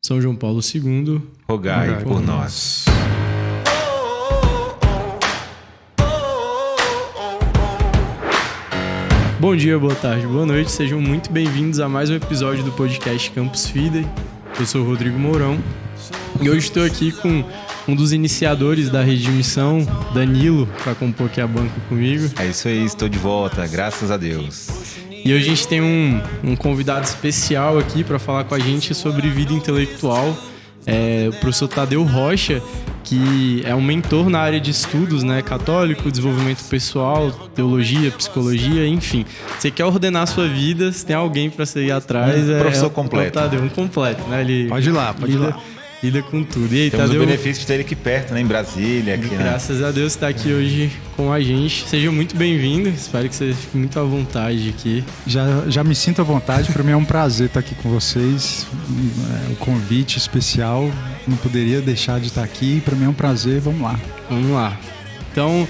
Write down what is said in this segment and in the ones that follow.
São João Paulo II, rogai por nós. Bom dia, boa tarde, boa noite, sejam muito bem-vindos a mais um episódio do podcast Campus Fidei. Eu sou o Rodrigo Mourão e hoje estou aqui com um dos iniciadores da rede de missão, Danilo, para compor aqui a banca comigo. É isso aí, estou de volta, graças a Deus. E hoje a gente tem um convidado especial aqui para falar com a gente sobre vida intelectual, o professor Tadeu Rocha, que é um mentor na área de estudos, né, católico, desenvolvimento pessoal, teologia, psicologia, enfim. Você quer ordenar a sua vida, se tem alguém para você ir atrás... Professor completo. É o Tadeu, um completo, né? Ele pode ir lá. Lida com tudo. E aí, temos Tadeu, o benefício de ter ele aqui perto, né, em Brasília. Aqui, graças a Deus está aqui hoje com a gente. Seja muito bem-vindo. Espero que você fique muito à vontade aqui. Já me sinto à vontade. Para mim é um prazer estar aqui com vocês. O convite especial. Não poderia deixar de estar aqui. Para mim é um prazer. Vamos lá. Vamos lá. Então,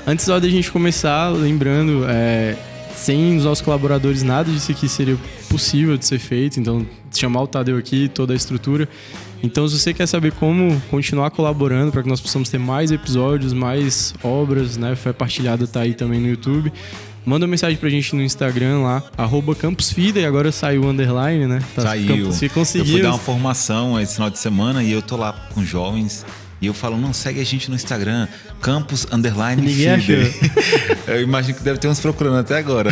antes da gente começar, lembrando, sem os nossos colaboradores nada disso aqui seria possível de ser feito. Então, chamar o Tadeu aqui, toda a estrutura. Então, se você quer saber como continuar colaborando para que nós possamos ter mais episódios, mais obras, né? Foi partilhada, tá aí também no YouTube. Manda uma mensagem pra gente no Instagram lá, @campusfidei, agora saiu o underline, né? Saiu. Você conseguiu. Eu fui dar uma formação esse final de semana e eu tô lá com jovens e eu falo, não, segue a gente no Instagram, campus_fidei. Eu imagino que deve ter uns procurando até agora.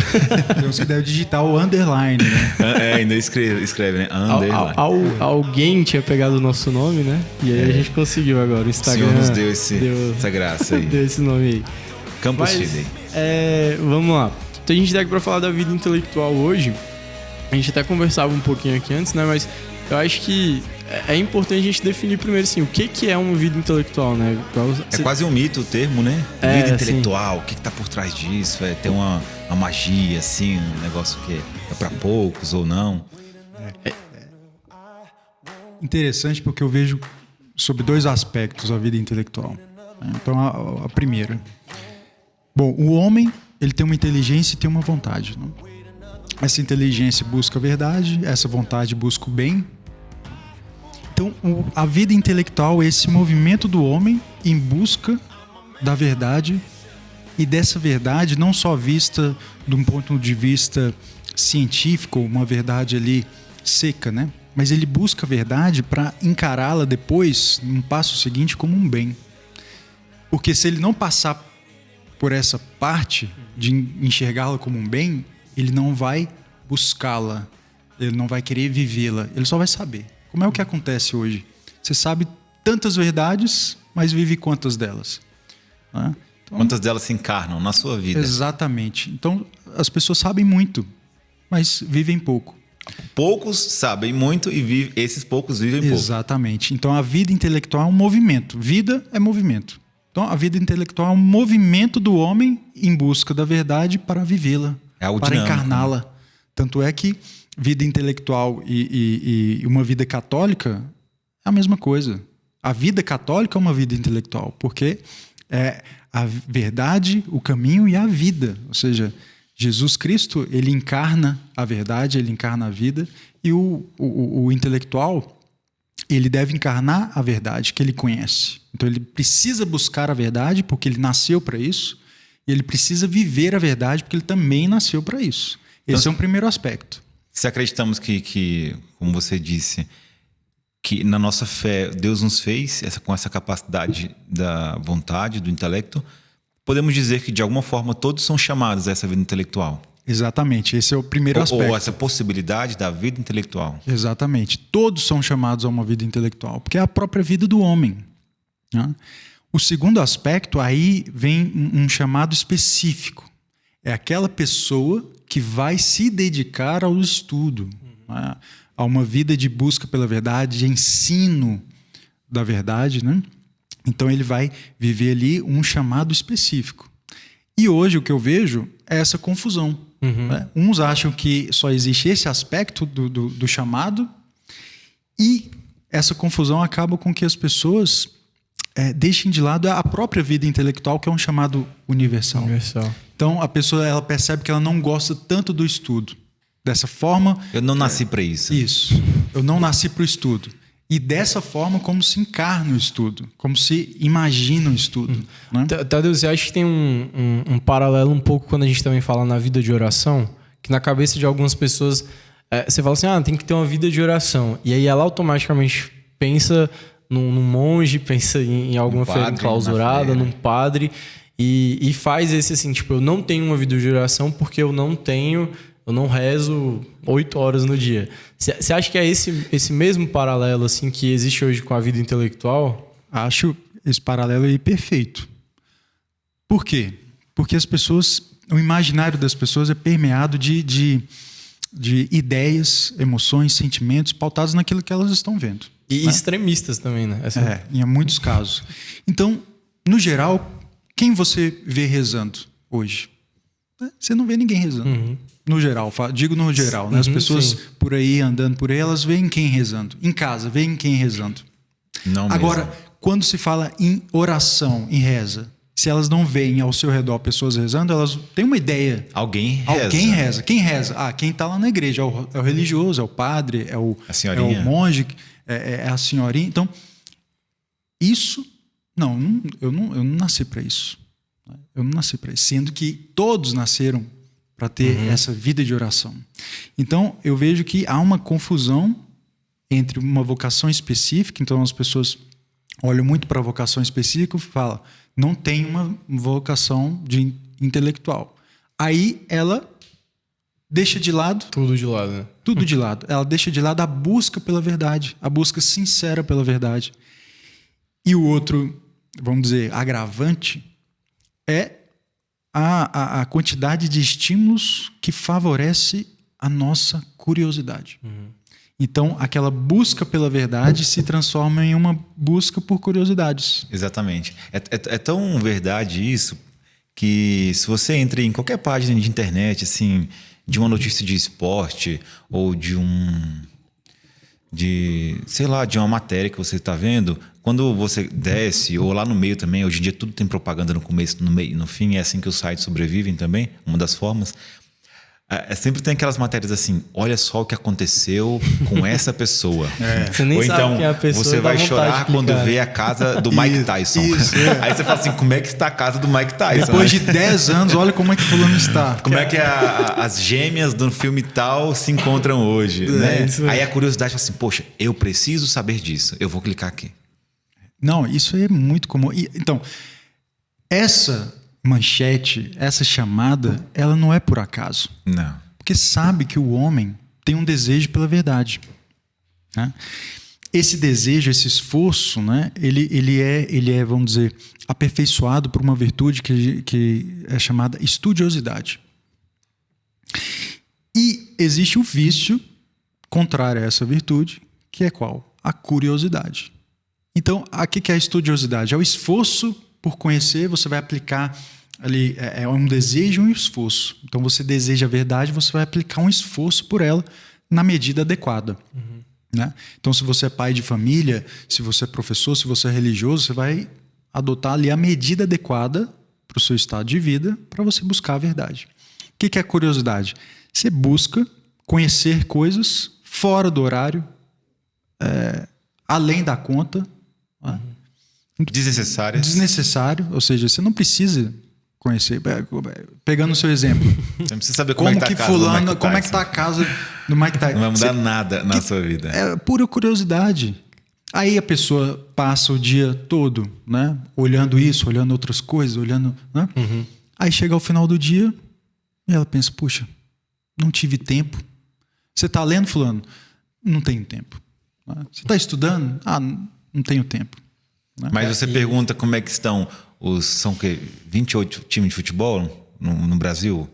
Você deve digitar o underline, né? Ainda escreve, né? Underline. Alguém tinha pegado o nosso nome, né? E aí a gente conseguiu agora. O Instagram o Senhor nos deu essa graça aí. Deu esse nome aí. Campus Fidei. Vamos lá. Então a gente tá aqui pra falar da vida intelectual hoje. A gente até conversava um pouquinho aqui antes, né? Mas eu acho que é importante a gente definir primeiro assim, o que é uma vida intelectual, né? É quase um mito o termo, né? Vida intelectual, sim. O que tá por trás disso? Tem uma magia, assim, um negócio que é pra poucos ou não. Interessante porque eu vejo sobre dois aspectos a vida intelectual. Então, a primeira. Bom, o homem, ele tem uma inteligência e tem uma vontade. Né? Essa inteligência busca a verdade, essa vontade busca o bem. Então, a vida intelectual é esse movimento do homem em busca da verdade e dessa verdade não só vista de um ponto de vista científico, uma verdade ali seca, né? Mas ele busca a verdade para encará-la depois, num passo seguinte, como um bem. Porque se ele não passar por essa parte de enxergá-la como um bem, ele não vai buscá-la, ele não vai querer vivê-la, ele só vai saber. Como é o que acontece hoje? Você sabe tantas verdades, mas vive quantas delas? Então, quantas delas se encarnam na sua vida? Exatamente. Então, as pessoas sabem muito, mas vivem pouco. Poucos sabem muito e esses poucos vivem pouco. Exatamente. Então, a vida intelectual é um movimento. Vida é movimento. Então, a vida intelectual é um movimento do homem em busca da verdade para vivê-la, para encarná-la. Tanto é que vida intelectual e uma vida católica é a mesma coisa. A vida católica é uma vida intelectual, porque é a verdade, o caminho e a vida. Ou seja, Jesus Cristo, ele encarna a verdade, ele encarna a vida, e o intelectual, ele deve encarnar a verdade que ele conhece. Então ele precisa buscar a verdade porque ele nasceu para isso, e ele precisa viver a verdade porque ele também nasceu para isso. Esse então, é um primeiro aspecto. Se acreditamos que, como você disse, que na nossa fé Deus nos fez com essa capacidade da vontade, do intelecto, podemos dizer que de alguma forma todos são chamados a essa vida intelectual. Exatamente, esse é o primeiro aspecto. Ou essa possibilidade da vida intelectual. Exatamente, todos são chamados a uma vida intelectual, porque é a própria vida do homem. Né? O segundo aspecto, aí vem um chamado específico. É aquela pessoa que vai se dedicar ao estudo, né? A uma vida de busca pela verdade, de ensino da verdade, né? Então ele vai viver ali um chamado específico. E hoje o que eu vejo é essa confusão. Né? Uns acham que só existe esse aspecto do chamado, e essa confusão acaba com que as pessoas deixem de lado a própria vida intelectual, que é um chamado universal. Então a pessoa ela percebe que ela não gosta tanto do estudo. Dessa forma... Eu não nasci para isso. Isso. Eu não nasci para o estudo. E dessa forma, como se encarna o estudo, como se imagina o estudo. Né? Tadeu, você acha que tem um paralelo um pouco quando a gente também fala na vida de oração? Que na cabeça de algumas pessoas, você fala assim, tem que ter uma vida de oração. E aí ela automaticamente pensa num monge, pensa em alguma fé enclausurada, num padre, e faz esse assim, tipo, eu não tenho uma vida de oração porque eu não rezo 8 horas no dia. Você acha que é esse mesmo paralelo assim que existe hoje com a vida intelectual? Acho esse paralelo aí perfeito. Por quê? Porque o imaginário das pessoas é permeado de ideias, emoções, sentimentos pautados naquilo que elas estão vendo. E extremistas também, né? Em muitos casos. Então, no geral, quem você vê rezando hoje? Você não vê ninguém rezando. Uhum. No geral, digo no geral, né? As pessoas sim. por aí, andando por aí, elas veem quem rezando. Em casa, veem quem rezando. Não Agora, mesmo. quando se fala em oração, em reza, se elas não veem ao seu redor pessoas rezando, elas têm uma ideia. Alguém reza. Alguém reza. Quem reza? Quem está lá na igreja. É o religioso, é o padre, é o monge, é a senhorinha. Então, isso... eu não nasci para isso. Eu não nasci para isso. Sendo que todos nasceram para ter essa vida de oração. Então, eu vejo que há uma confusão entre uma vocação específica. Então, as pessoas olham muito para a vocação específica e falam, não tem uma vocação de intelectual. Aí, ela deixa de lado... Tudo de lado, né? Tudo de lado. Ela deixa de lado a busca pela verdade, a busca sincera pela verdade. E o outro, vamos dizer, agravante, é a quantidade de estímulos que favorece a nossa curiosidade. Então, aquela busca pela verdade se transforma em uma busca por curiosidades. Exatamente. É tão verdade isso que se você entra em qualquer página de internet, assim, de uma notícia de esporte ou de uma matéria que você está vendo, quando você desce, ou lá no meio também, hoje em dia tudo tem propaganda no começo, no meio, no fim, é assim que os sites sobrevivem também, uma das formas. Sempre tem aquelas matérias assim, olha só o que aconteceu com essa pessoa. Você nem ou sabe então, quem é a pessoa, você vai chorar quando vê a casa do Mike Tyson. Aí você fala assim, como é que está a casa do Mike Tyson? Depois de 10 anos, olha como é que fulano está. Como é que as gêmeas do filme tal se encontram hoje, né? Aí a curiosidade fala assim, poxa, eu preciso saber disso, eu vou clicar aqui. Não, isso é muito comum. Então, essa manchete, essa chamada, ela não é por acaso. Não. Porque sabe que o homem tem um desejo pela verdade. Né? Esse desejo, esse esforço, né? ele é, vamos dizer, aperfeiçoado por uma virtude que é chamada estudiosidade. E existe o vício contrário a essa virtude, que é qual? A curiosidade. Então, o que é a estudiosidade? É o esforço por conhecer, você vai aplicar ali, é um desejo e um esforço. Então, você deseja a verdade, você vai aplicar um esforço por ela na medida adequada. Né? Então, se você é pai de família, se você é professor, se você é religioso, você vai adotar ali a medida adequada para o seu estado de vida para você buscar a verdade. O que é a curiosidade? Você busca conhecer coisas fora do horário, além da conta. Desnecessário, ou seja, você não precisa conhecer. Pegando o seu exemplo. Você não precisa saber como é que está a casa do Mike Tyson. Não vai mudar nada na sua vida. É pura curiosidade. Aí a pessoa passa o dia todo, né, olhando isso, olhando outras coisas, olhando... Né? Aí chega ao final do dia e ela pensa, puxa, não tive tempo. Você está lendo, fulano? Não tenho tempo. Você está estudando? Não tenho tempo. Mas você pergunta como é que estão são 28 times de futebol no Brasil?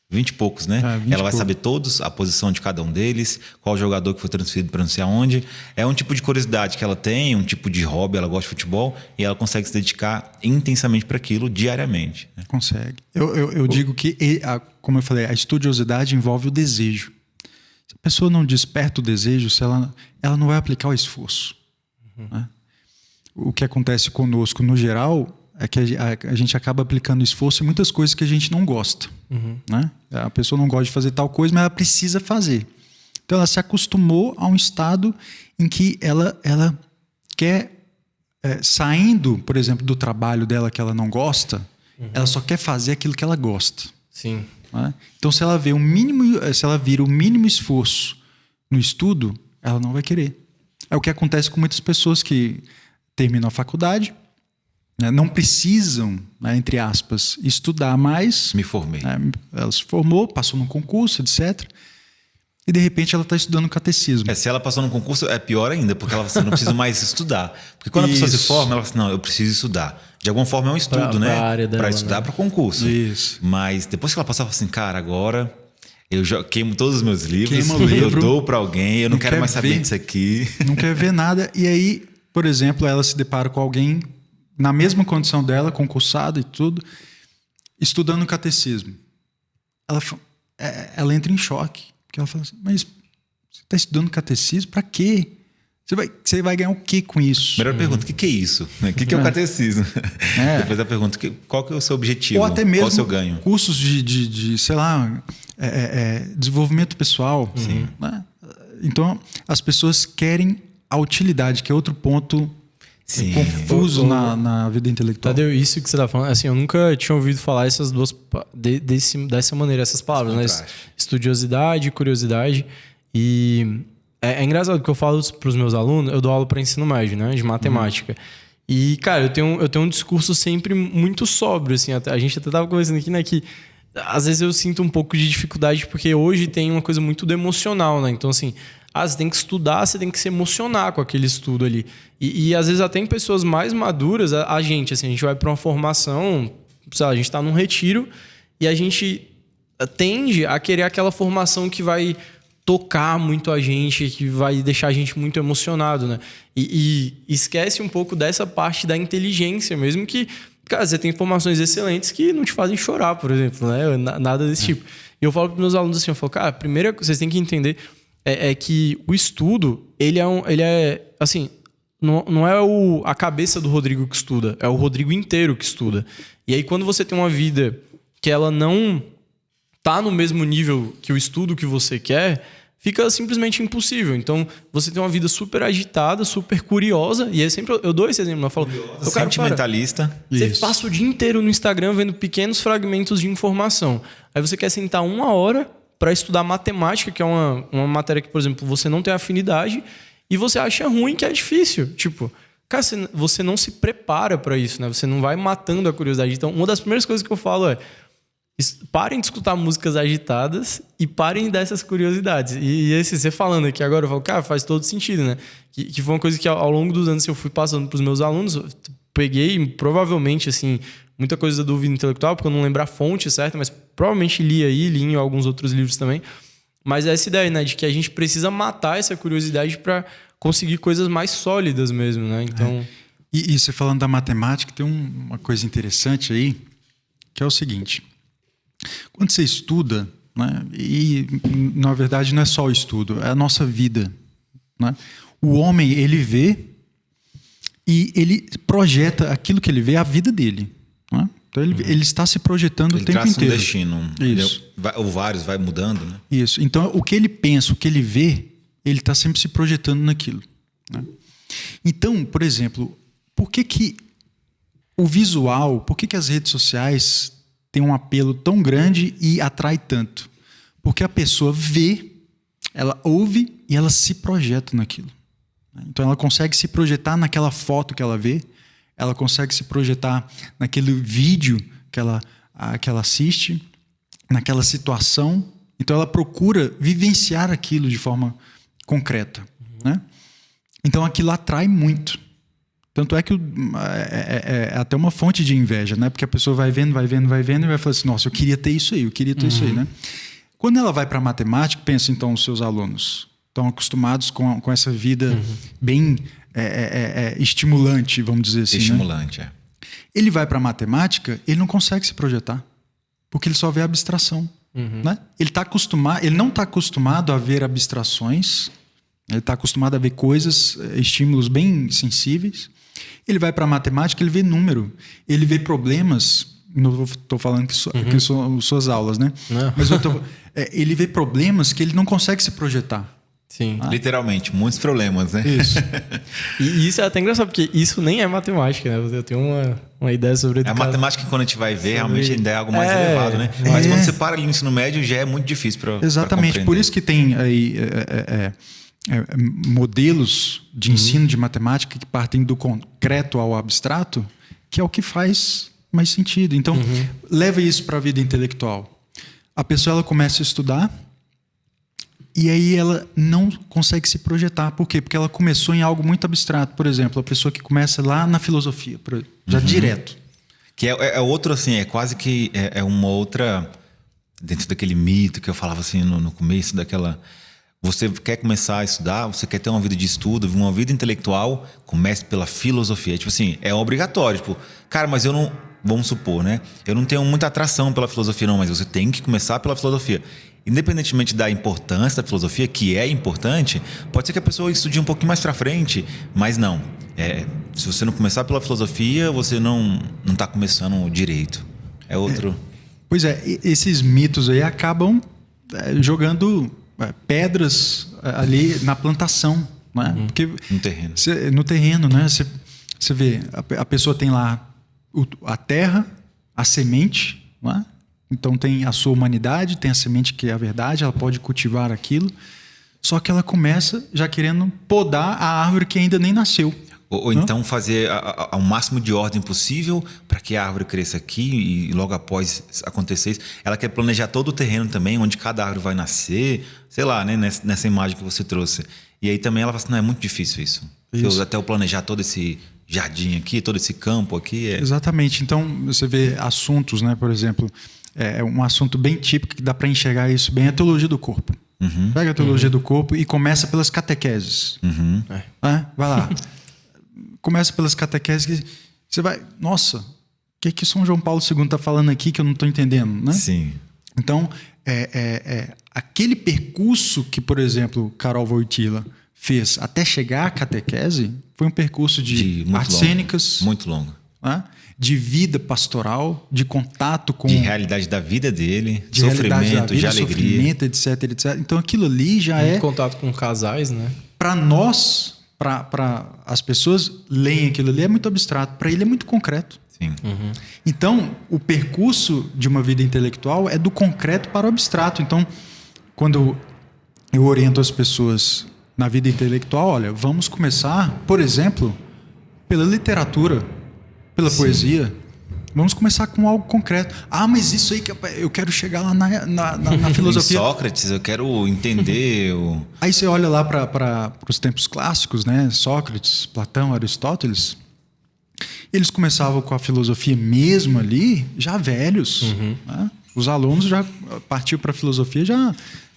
20 e poucos, né? Ela vai saber todos, a posição de cada um deles, qual jogador que foi transferido para não sei aonde. É um tipo de curiosidade que ela tem, um tipo de hobby, ela gosta de futebol e ela consegue se dedicar intensamente para aquilo diariamente. Né? Consegue. Eu digo que, como eu falei, a estudiosidade envolve o desejo. Se a pessoa não desperta o desejo, ela não vai aplicar o esforço. Né? O que acontece conosco, no geral, é que a gente acaba aplicando esforço em muitas coisas que a gente não gosta. Né? A pessoa não gosta de fazer tal coisa, mas ela precisa fazer. Então ela se acostumou a um estado em que ela quer, saindo, por exemplo, do trabalho dela que ela não gosta, ela só quer fazer aquilo que ela gosta. Sim. Né? Então se ela vira o mínimo esforço no estudo, ela não vai querer. É o que acontece com muitas pessoas que terminam a faculdade, né, não precisam, né, entre aspas, estudar mais. Me formei. Ela se formou, passou num concurso, etc. E de repente ela está estudando catecismo. Se ela passou no concurso, é pior ainda, porque ela fala assim, não preciso mais estudar. Porque quando a pessoa se forma, ela fala assim, não, eu preciso estudar. De alguma forma é um estudo, né? Para estudar, para o concurso. Isso. Mas depois que ela passar, ela fala assim, cara, agora eu já queimo todos os meus livros, eu dou para alguém, eu não quero mais saber disso aqui. Não quer ver nada. E aí, por exemplo, ela se depara com alguém na mesma condição dela, concursada e tudo, estudando catecismo. Ela entra em choque. Porque ela fala assim, mas você está estudando catecismo? Para quê? Você vai ganhar o quê com isso? Melhor pergunta, o que é isso? O que é o catecismo? Depois a pergunta, qual que é o seu objetivo? Ou até mesmo qual é o seu ganho? Cursos de sei lá, desenvolvimento pessoal. Sim. Né? Então, as pessoas querem a utilidade, que é outro ponto confuso na vida intelectual. Tadeu, isso que você está falando, assim, eu nunca tinha ouvido falar essas duas dessa maneira, essas palavras, né? Estudiosidade e curiosidade. E é engraçado que eu falo para os meus alunos, eu dou aula para ensino médio, né? De matemática. E, cara, eu tenho um discurso sempre muito sóbrio, assim. A gente até estava conversando aqui, né? Que às vezes eu sinto um pouco de dificuldade, porque hoje tem uma coisa muito do emocional, né? Então, assim, você tem que estudar, você tem que se emocionar com aquele estudo ali. E às vezes até em pessoas mais maduras, a gente vai para uma formação, sei lá, a gente está num retiro e a gente tende a querer aquela formação que vai tocar muito a gente, que vai deixar a gente muito emocionado, né? E esquece um pouco dessa parte da inteligência mesmo, que, cara, você tem formações excelentes que não te fazem chorar, por exemplo, né? Nada desse tipo. E eu falo para meus alunos assim, eu falo, cara, primeiro vocês têm que entender que o estudo, ele é assim, não é a cabeça do Rodrigo que estuda, é o Rodrigo inteiro que estuda. E aí quando você tem uma vida que ela não tá no mesmo nível que o estudo que você quer, fica simplesmente impossível. Então, você tem uma vida super agitada, super curiosa, e eu dou esse exemplo, eu falo, sentimentalista. Você passa o dia inteiro no Instagram vendo pequenos fragmentos de informação. Aí você quer sentar 1 hora para estudar matemática, que é uma matéria que, por exemplo, você não tem afinidade, e você acha ruim, que é difícil. Tipo, cara, você não se prepara para isso, né? Você não vai matando a curiosidade. Então, uma das primeiras coisas que eu falo é: parem de escutar músicas agitadas e parem dessas curiosidades. E esse, você falando aqui agora, eu falo, cara, faz todo sentido, né? Que foi uma coisa que ao longo dos anos eu fui passando para os meus alunos, eu peguei provavelmente, assim, muita coisa da dúvida intelectual, porque eu não lembro a fonte certa, mas provavelmente li em alguns outros livros também. Mas é essa ideia, né, de que a gente precisa matar essa curiosidade para conseguir coisas mais sólidas mesmo, né? Então... E você falando da matemática, tem uma coisa interessante aí, que é o seguinte: quando você estuda, né, e na verdade não é só o estudo, é a nossa vida, né? O homem, ele vê e ele projeta aquilo que ele vê, a vida dele, né? Então ele está se projetando o tempo inteiro. Um destino. Isso. Ou vários, vai mudando, né? Isso. Então o que ele pensa, o que ele vê, ele está sempre se projetando naquilo, né? Então, por exemplo, por que o visual, por que as redes sociais tem um apelo tão grande e atrai tanto? Porque a pessoa vê, ela ouve e ela se projeta naquilo. Então ela consegue se projetar naquela foto que ela vê, ela consegue se projetar naquele vídeo que ela assiste, naquela situação. Então ela procura vivenciar aquilo de forma concreta, né? Então aquilo atrai muito. Tanto é que é até uma fonte de inveja, né? Porque a pessoa vai vendo e vai falar assim, nossa, eu queria ter isso aí, isso aí, né? Quando ela vai para a matemática, pensa então, os seus alunos estão acostumados com essa vida bem estimulante, vamos dizer assim. Estimulante, né? Ele vai para a matemática, ele não consegue se projetar, porque ele só vê abstração. Né? Ele não está acostumado a ver abstrações, ele está acostumado a ver coisas, estímulos bem sensíveis. Ele vai para a matemática, ele vê número, ele vê problemas. Não estou falando que são suas aulas, né? Não. Mas ele vê problemas que ele não consegue se projetar. Sim. Literalmente, muitos problemas, né? Isso. E isso é até engraçado, porque isso nem é matemática, né? Eu tenho uma ideia sobre A matemática, quando a gente vai ver, realmente ainda é algo mais elevado, né? Mas quando você para ali no ensino médio, já é muito difícil para Exatamente. Por isso que tem aí modelos de ensino de matemática que partem do concreto ao abstrato, que é o que faz mais sentido. Então, leva isso para a vida intelectual. A pessoa ela começa a estudar e aí ela não consegue se projetar. Por quê? Porque ela começou em algo muito abstrato. Por exemplo, a pessoa que começa lá na filosofia, já direto. Que é outro, assim, é quase que é uma outra... Dentro daquele mito que eu falava assim no começo daquela... Você quer começar a estudar, você quer ter uma vida de estudo, uma vida intelectual, comece pela filosofia. Tipo assim, é obrigatório. Tipo, cara, mas eu não... Vamos supor, né? Eu não tenho muita atração pela filosofia, não, mas você tem que começar pela filosofia. Independentemente da importância da filosofia, que é importante, pode ser que a pessoa estude um pouquinho mais pra frente, mas não. Se você não começar pela filosofia, você não tá começando direito. É outro... Pois é, esses mitos aí acabam jogando pedras ali na plantação, né? Porque no terreno. Né? Você vê, a pessoa tem lá a terra, a semente, né? Então tem a sua humanidade, tem a semente que é a verdade, ela pode cultivar aquilo, só que ela começa já querendo podar a árvore que ainda nem nasceu. Ou então fazer ao máximo de ordem possível para que a árvore cresça aqui e logo após acontecer isso. Ela quer planejar todo o terreno também, onde cada árvore vai nascer, sei lá, né? Nessa imagem que você trouxe. E aí também ela fala assim, não, é muito difícil isso. Até eu planejar todo esse jardim aqui, todo esse campo aqui. Exatamente. Então você vê assuntos, né? Por exemplo, um assunto bem típico que dá para enxergar isso bem, é a teologia do corpo. Pega a teologia do corpo e começa pelas catequeses. Vai lá. Começa pelas catequeses que você vai... Nossa, o que São João Paulo II está falando aqui que eu não estou entendendo, né? Sim. Então, aquele percurso que, por exemplo, Karol Wojtyla fez até chegar à catequese foi um percurso de artes cênicas. Muito longo. Né? De vida pastoral, de contato com... De realidade da vida dele, de sofrimento, de alegria. Sofrimento, etc, etc. Então, aquilo ali já muito contato com casais, né? Para nós... Para as pessoas leem aquilo ali é muito abstrato, para ele é muito concreto. Sim. Então, o percurso de uma vida intelectual é do concreto para o abstrato. Então, quando eu oriento as pessoas na vida intelectual, olha, vamos começar, por exemplo, pela literatura, pela poesia. Vamos começar com algo concreto. Ah, mas isso aí que eu quero chegar lá na filosofia. Sócrates, eu quero entender. Aí você olha lá para os tempos clássicos, né? Sócrates, Platão, Aristóteles. Eles começavam com a filosofia mesmo ali, já velhos. Né? Os alunos já partiam para a filosofia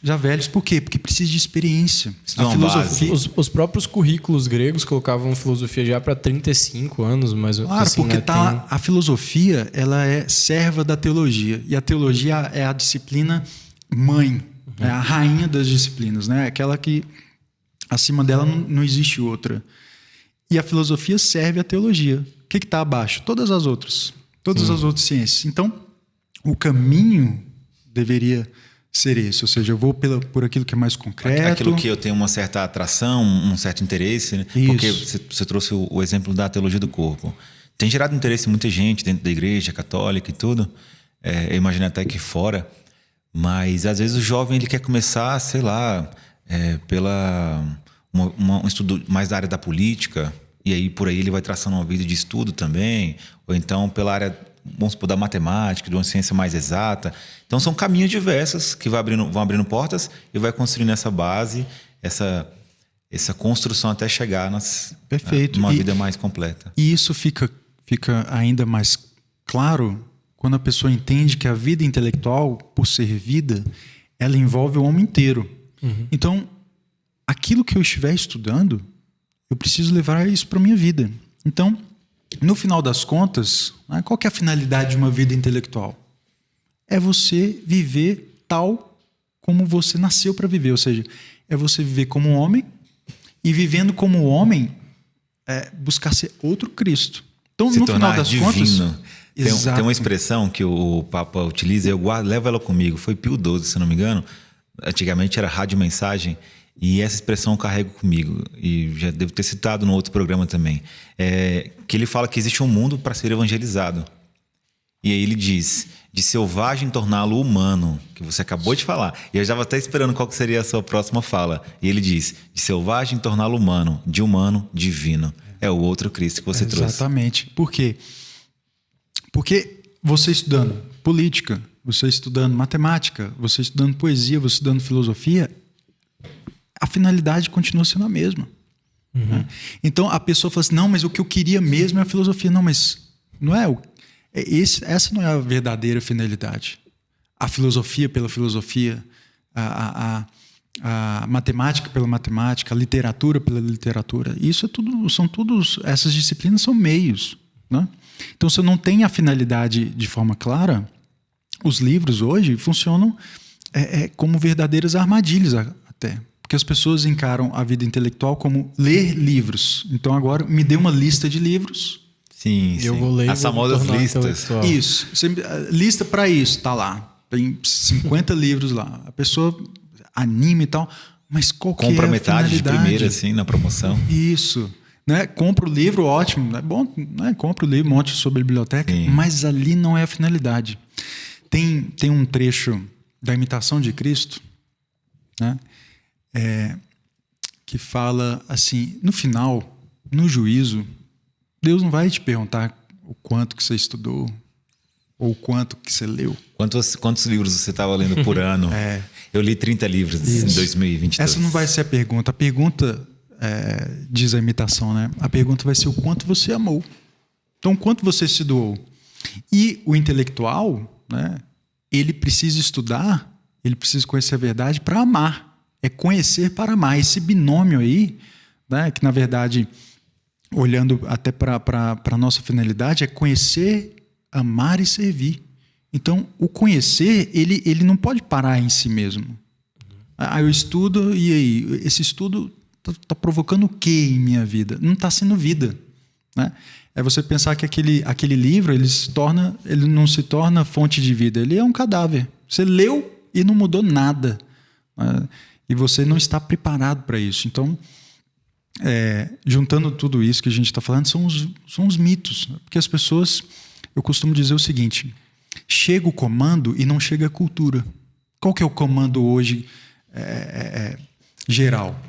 já velhos. Por quê? Porque precisa de experiência. A filosofia... Os próprios currículos gregos colocavam filosofia já para 35 anos, mas claro, assim, porque a filosofia ela é serva da teologia. E a teologia é a disciplina mãe, é a rainha das disciplinas, né? Aquela que acima dela não existe outra. E a filosofia serve à teologia. O que está abaixo? Todas as outras. Todas as outras ciências. Então, o caminho deveria ser esse, ou seja, eu vou por aquilo que é mais concreto. Aquilo que eu tenho uma certa atração, um certo interesse, né? Porque você trouxe o exemplo da teologia do corpo. Tem gerado interesse em muita gente dentro da igreja católica e tudo. Eu imagino até que fora. Mas às vezes o jovem ele quer começar, sei lá, pela um estudo mais da área da política, e aí por aí ele vai traçando uma vida de estudo também, ou então pela área, vamos supor, da matemática, de uma ciência mais exata. Então são caminhos diversos que vão abrindo portas e vai construindo essa base, essa construção até chegar numa vida mais completa. E isso fica ainda mais claro quando a pessoa entende que a vida intelectual, por ser vida, ela envolve o homem inteiro. Então, aquilo que eu estiver estudando, eu preciso levar isso para a minha vida. Então, no final das contas, né, qual que é a finalidade de uma vida intelectual? É você viver tal como você nasceu para viver. Ou seja, é você viver como um homem e vivendo como homem, buscar ser outro Cristo. Então, se no final das divino. Contas... Tem uma expressão que o Papa utiliza, levo ela comigo, foi Pio XII, se não me engano. Antigamente era rádio mensagem. E essa expressão eu carrego comigo, e já devo ter citado no outro programa também, que ele fala que existe um mundo para ser evangelizado. E aí ele diz, de selvagem torná-lo humano, que você acabou de falar. E eu já estava até esperando qual que seria a sua próxima fala. E ele diz, de selvagem torná-lo humano, de humano, divino. É o outro Cristo que você trouxe. Exatamente. Por quê? Porque você estudando política, você estudando matemática, você estudando poesia, você estudando filosofia, a finalidade continua sendo a mesma. Né? Então a pessoa fala assim, não, mas o que eu queria mesmo é a filosofia. Não, mas não é essa não é a verdadeira finalidade. A filosofia pela filosofia, a matemática pela matemática, a literatura pela literatura. Isso é tudo, essas disciplinas são meios. Né? Então, se eu não tenho a finalidade de forma clara, os livros hoje funcionam como verdadeiras armadilhas até. Porque as pessoas encaram a vida intelectual como ler livros. Então, agora me dê uma lista de livros. Sim, eu vou ler. As famosas listas. Isso. Lista para isso, tá lá. Tem 50 livros lá. A pessoa anima e tal, mas qual que é a finalidade? Compra metade de primeira, assim, na promoção. Isso. Né? Compra o livro, ótimo. É bom, né? Compra o livro, monte sobre a biblioteca. Sim. Mas ali não é a finalidade. Tem um trecho da Imitação de Cristo, né? Que fala assim, no final, no juízo, Deus não vai te perguntar o quanto que você estudou ou o quanto que você leu. Quantos livros você estava lendo por ano? Eu li 30 livros em 2022. Essa não vai ser a pergunta. A pergunta, diz a Imitação, né? A pergunta vai ser o quanto você amou. Então, quanto você se doou. E o intelectual, né? Ele precisa estudar, ele precisa conhecer a verdade para amar. É conhecer para amar. Esse binômio aí, né? Que na verdade, olhando até para a nossa finalidade, é conhecer, amar e servir. Então, o conhecer, ele não pode parar em si mesmo. Eu estudo, e aí? Esse estudo está provocando o quê em minha vida? Não está sendo vida. Né? É você pensar que aquele livro, ele não se torna fonte de vida. Ele é um cadáver. Você leu e não mudou nada. Né? E você não está preparado para isso. Então, juntando tudo isso que a gente está falando, são os mitos. Porque as pessoas... Eu costumo dizer o seguinte, chega o comando e não chega a cultura. Qual que é o comando hoje geral?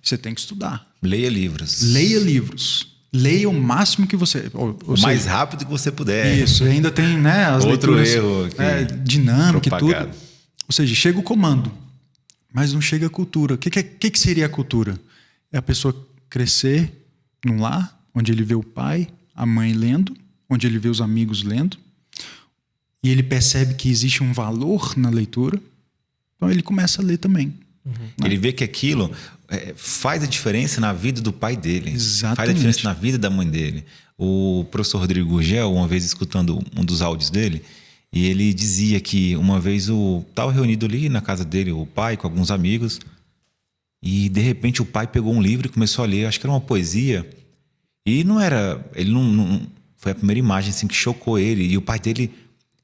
Você tem que estudar. Leia livros. Leia livros. Leia o máximo que você... o mais rápido que você puder. Isso, ainda tem, né, as outro leituras, erro. Dinâmica e tudo. Ou seja, chega o comando, mas não chega a cultura. O que seria a cultura? É a pessoa crescer num lar, onde ele vê o pai, a mãe lendo, onde ele vê os amigos lendo, e ele percebe que existe um valor na leitura, então ele começa a ler também. Né? Ele vê que aquilo faz a diferença na vida do pai dele. Exatamente. Faz a diferença na vida da mãe dele. O professor Rodrigo Gurgel, uma vez escutando um dos áudios dele, e ele dizia que uma vez estava reunido ali na casa dele, o pai com alguns amigos, e de repente o pai pegou um livro e começou a ler, acho que era uma poesia, e ele não foi a primeira imagem assim, que chocou ele. E o pai dele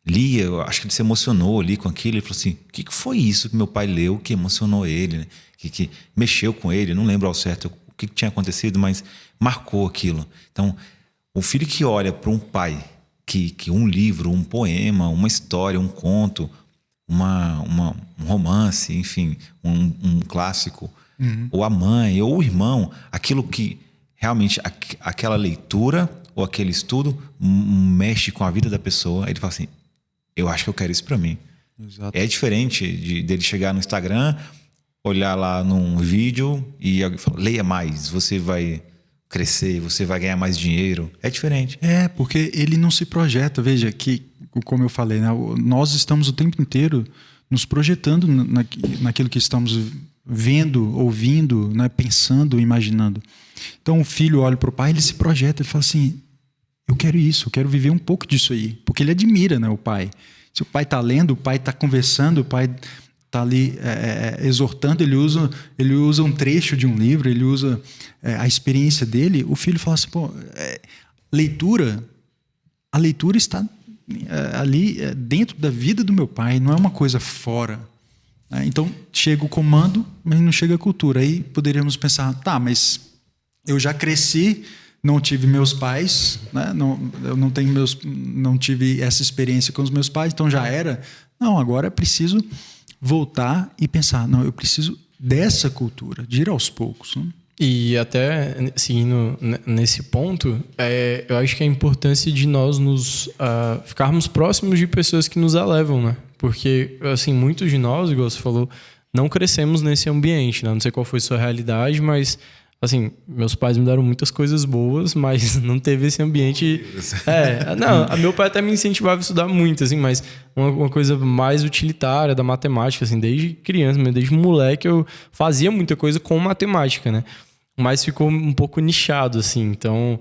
lia, eu acho que ele se emocionou ali com aquilo. Ele falou assim, o que foi isso que meu pai leu que emocionou ele? Né? Que mexeu com ele? Não lembro ao certo o que tinha acontecido, mas marcou aquilo. Então, o filho que olha para um pai, que um livro, um poema, uma história, um conto, um romance, enfim, um clássico, ou a mãe, ou o irmão, aquilo que realmente, aquela leitura... ou aquele estudo mexe com a vida da pessoa, ele fala assim, eu acho que eu quero isso para mim. Exato. É diferente dele chegar no Instagram, olhar lá num vídeo e alguém fala, leia mais, você vai crescer, você vai ganhar mais dinheiro. É diferente. Porque ele não se projeta. Veja, que, como eu falei, né, nós estamos o tempo inteiro nos projetando naquilo que estamos vendo, ouvindo, né, pensando, imaginando. Então o filho olha para o pai, ele se projeta, ele fala assim, eu quero isso, eu quero viver um pouco disso aí. Porque ele admira, né, o pai. Se o pai está lendo, o pai está conversando, o pai está ali exortando, ele usa um trecho de um livro, ele usa a experiência dele, o filho fala assim, a leitura está ali dentro da vida do meu pai, não é uma coisa fora. né? Então, chega o comando, mas não chega a cultura. Aí poderíamos pensar, tá, mas eu já cresci, não tive meus pais, né? Eu não tive essa experiência com os meus pais, então já era. Não, agora é preciso voltar e pensar, não, eu preciso dessa cultura, de ir aos poucos, né? E até seguindo nesse ponto, eu acho que a importância de nós ficarmos próximos de pessoas que nos elevam, né? Porque, assim, muitos de nós, igual você falou, não crescemos nesse ambiente, né? Não sei qual foi a sua realidade, mas, assim, meus pais me deram muitas coisas boas, mas não teve esse ambiente... Não, meu pai até me incentivava a estudar muito, assim, mas uma coisa mais utilitária da matemática, assim, desde criança, desde moleque, eu fazia muita coisa com matemática, né? Mas ficou um pouco nichado, assim, então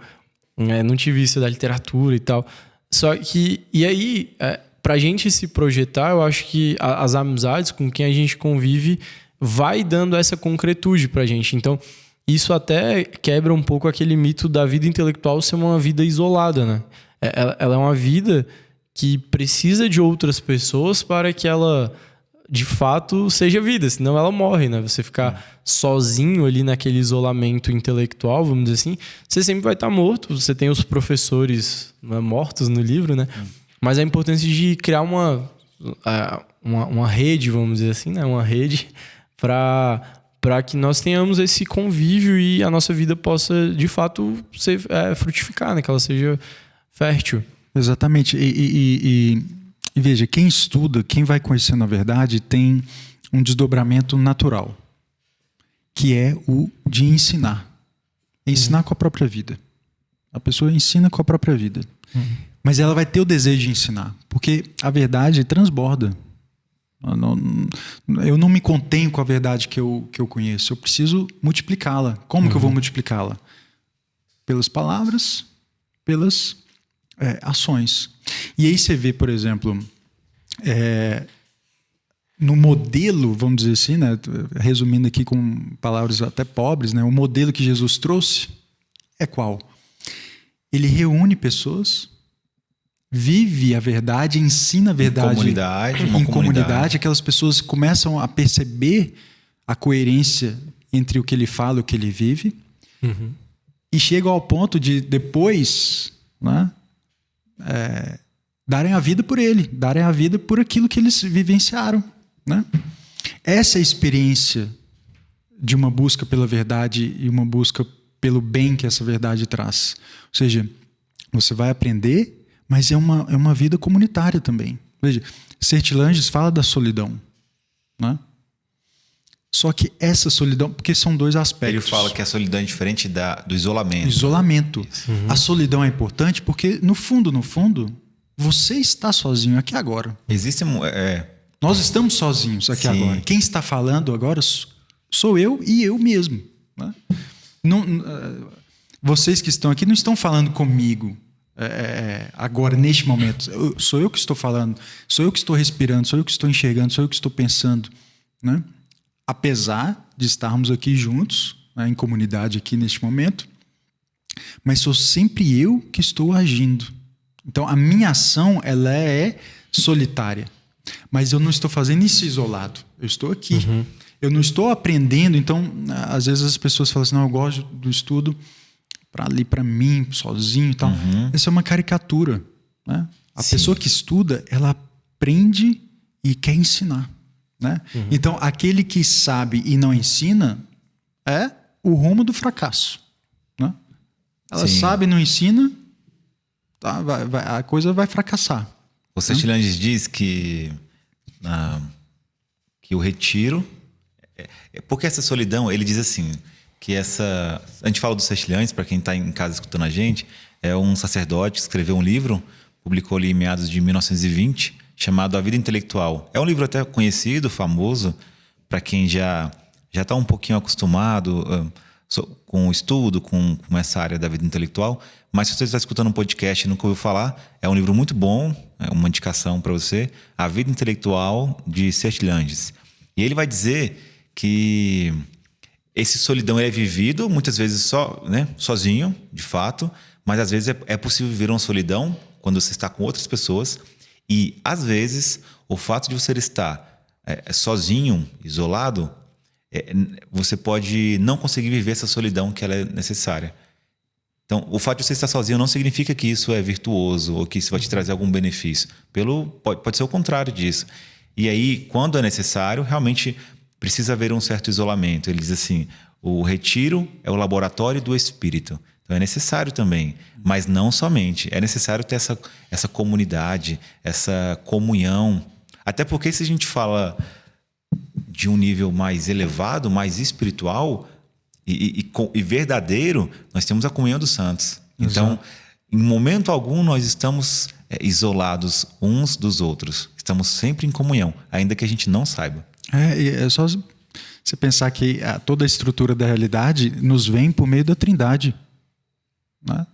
não tive isso da literatura e tal. Só que, e aí, pra gente se projetar, eu acho que as amizades com quem a gente convive vai dando essa concretude pra gente. Então, isso até quebra um pouco aquele mito da vida intelectual ser uma vida isolada, né? Ela é uma vida que precisa de outras pessoas para que ela, de fato, seja vida, senão ela morre, né? Você ficar sozinho ali naquele isolamento intelectual, vamos dizer assim, você sempre vai estar morto. Você tem os professores, né, mortos no livro, né? Mas a importância de criar uma rede, vamos dizer assim, né? Uma rede para que nós tenhamos esse convívio e a nossa vida possa, de fato, frutificar, né? Que ela seja fértil. Exatamente. E veja, quem estuda, quem vai conhecendo a verdade, tem um desdobramento natural, que é o de ensinar. Ensinar com a própria vida. A pessoa ensina com a própria vida. Mas ela vai ter o desejo de ensinar, porque a verdade transborda. Eu não me contenho com a verdade que eu conheço. Eu preciso multiplicá-la. Como que eu vou multiplicá-la? Pelas palavras, pelas ações. E aí você vê, por exemplo, no modelo, vamos dizer assim, né, resumindo aqui com palavras até pobres, né, o modelo que Jesus trouxe é qual? Ele reúne pessoas, vive a verdade, ensina a verdade em comunidade. Aquelas pessoas começam a perceber a coerência entre o que ele fala e o que ele vive, e chegam ao ponto de depois, né, darem a vida por ele, darem a vida por aquilo que eles vivenciaram, né? Essa experiência de uma busca pela verdade e uma busca pelo bem que essa verdade traz. Ou seja, você vai aprender, mas é uma vida comunitária também. Veja, Sertilanges fala da solidão, né? Só que essa solidão, porque são dois aspectos. Ele fala que a solidão é diferente do isolamento. Isolamento. A solidão é importante porque, no fundo, você está sozinho aqui agora. Nós estamos sozinhos aqui agora. Quem está falando agora sou eu e eu mesmo, né? Vocês que estão aqui não estão falando comigo agora, neste momento. Sou eu que estou falando, sou eu que estou respirando, sou eu que estou enxergando, sou eu que estou pensando, né? Apesar de estarmos aqui juntos, né, em comunidade aqui neste momento, mas sou sempre eu que estou agindo. Então, a minha ação, ela é solitária. Mas eu não estou fazendo isso isolado. Eu estou aqui. Eu não estou aprendendo. Então, às vezes as pessoas falam assim, não, eu gosto do estudo para mim, sozinho e tal. Essa é uma caricatura, né? A pessoa que estuda, ela aprende e quer ensinar, né? Então, aquele que sabe e não ensina é o rumo do fracasso, né? Ela sabe e não ensina, tá, a coisa vai fracassar. O Sertilanges diz que o retiro... Porque essa solidão, ele diz assim, que a gente fala do Sertilanges, para quem está em casa escutando a gente, é um sacerdote que escreveu um livro, publicou ali em meados de 1920, chamado A Vida Intelectual. É um livro até conhecido, famoso, para quem já está um pouquinho acostumado com o estudo, com essa área da vida intelectual. Mas se você está escutando um podcast e nunca ouviu falar, é um livro muito bom, é uma indicação para você, A Vida Intelectual, de Sertilanges. E ele vai dizer que esse solidão é vivido, muitas vezes sozinho, de fato, mas às vezes é possível viver uma solidão quando você está com outras pessoas. E, às vezes, o fato de você estar sozinho, isolado, você pode não conseguir viver essa solidão que ela é necessária. Então, o fato de você estar sozinho não significa que isso é virtuoso ou que isso vai te trazer algum benefício. Pode ser o contrário disso. E aí, quando é necessário, realmente precisa haver um certo isolamento. Ele diz assim, o retiro é o laboratório do espírito. Então, é necessário também, mas não somente. É necessário ter essa comunidade, essa comunhão. Até porque se a gente fala de um nível mais elevado, mais espiritual e verdadeiro, nós temos a comunhão dos santos. Então, em momento algum, nós estamos isolados uns dos outros. Estamos sempre em comunhão, ainda que a gente não saiba. É só você pensar que toda a estrutura da realidade nos vem por meio da Trindade. Né?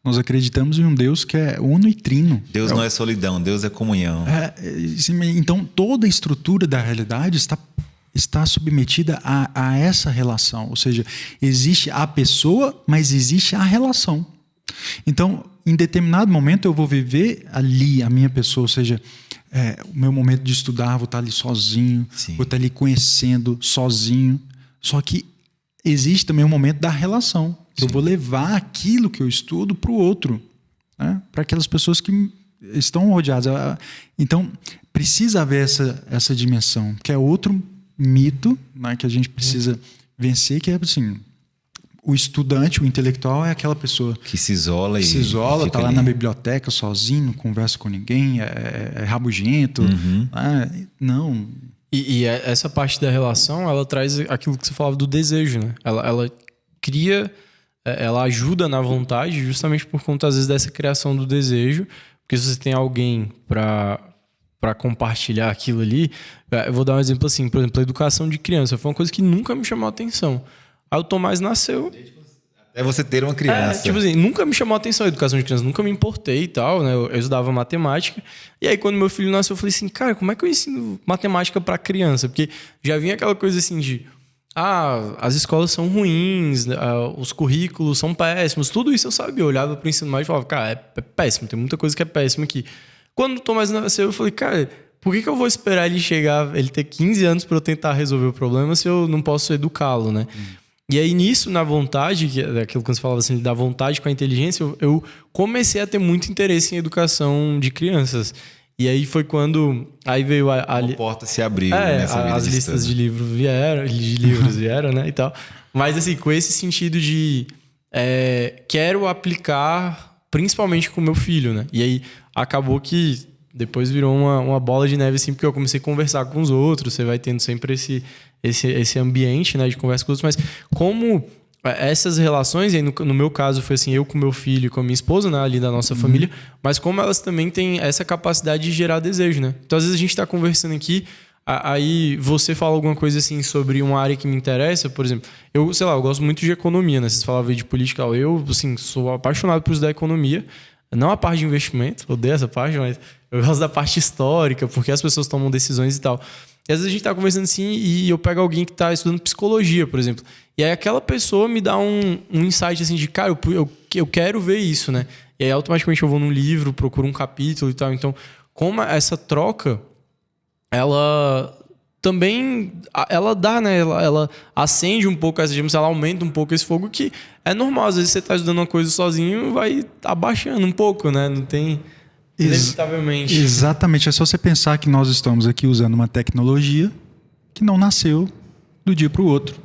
Nós acreditamos em um Deus que é uno e trino. Deus não é solidão, Deus é comunhão. Então, toda a estrutura da realidade está submetida a essa relação. Ou seja, existe a pessoa, mas existe a relação. Então, em determinado momento, eu vou viver ali a minha pessoa. Ou seja, o meu momento de estudar, vou estar ali sozinho, Sim. vou estar ali conhecendo sozinho. Só que existe também um momento da relação. Eu vou levar aquilo que eu estudo para o outro, né? Para aquelas pessoas que estão rodeadas. Então, precisa haver essa dimensão, que é outro mito, né, que a gente precisa vencer, que é assim, o estudante, o intelectual é aquela pessoa que se isola está lá na biblioteca sozinho, não conversa com ninguém, é rabugento. Não. E essa parte da relação, ela traz aquilo que você falava do desejo, né? Ela cria, ela ajuda na vontade justamente por conta, às vezes, dessa criação do desejo. Porque se você tem alguém para compartilhar aquilo ali... Eu vou dar um exemplo assim, por exemplo, a educação de criança. Foi uma coisa que nunca me chamou a atenção. Aí o Tomás nasceu... É você ter uma criança. Tipo assim, nunca me chamou a atenção a educação de criança, nunca me importei e tal, né? Eu estudava matemática. E aí, quando meu filho nasceu, eu falei assim, cara, como é que eu ensino matemática para criança? Porque já vinha aquela coisa assim de... as escolas são ruins, os currículos são péssimos. Tudo isso eu sabia. Eu olhava para o ensino médio e falava, cara, é péssimo. Tem muita coisa que é péssima aqui. Quando o Tomás nasceu, eu falei, cara, por que eu vou esperar ele ter 15 anos para eu tentar resolver o problema se eu não posso educá-lo, né? E aí, nisso, na vontade, que é aquilo que você falava assim, da vontade com a inteligência, eu comecei a ter muito interesse em educação de crianças. E aí foi quando... Aí veio a porta se abriu nessa vida. As listas de livros vieram, né? E tal. Mas, assim, com esse sentido de... quero aplicar, principalmente com o meu filho, né? E aí, acabou que depois virou uma bola de neve, assim, porque eu comecei a conversar com os outros. Você vai tendo sempre esse ambiente, né, de conversa com os outros. Mas como essas relações, e aí no meu caso foi assim, eu com meu filho e com a minha esposa, né, ali da nossa família, mas como elas também têm essa capacidade de gerar desejo, né? Então, às vezes a gente está conversando aqui, aí você fala alguma coisa assim sobre uma área que me interessa, por exemplo, eu gosto muito de economia, né? Vocês falavam aí de política, eu, assim, sou apaixonado por estudar economia, não a parte de investimento, odeio essa parte, mas eu gosto da parte histórica, porque as pessoas tomam decisões e tal. E às vezes a gente tá conversando assim e eu pego alguém que tá estudando psicologia, por exemplo. E aí aquela pessoa me dá um insight assim de, cara, eu quero ver isso, né? E aí automaticamente eu vou num livro, procuro um capítulo e tal. Então, como essa troca, ela também, ela dá, né? Ela acende um pouco essa chama, ela aumenta um pouco esse fogo, que é normal. Às vezes você tá estudando uma coisa sozinho, vai abaixando um pouco, né? Não tem... Inevitavelmente. Exatamente. É só você pensar que nós estamos aqui usando uma tecnologia que não nasceu do dia para o outro.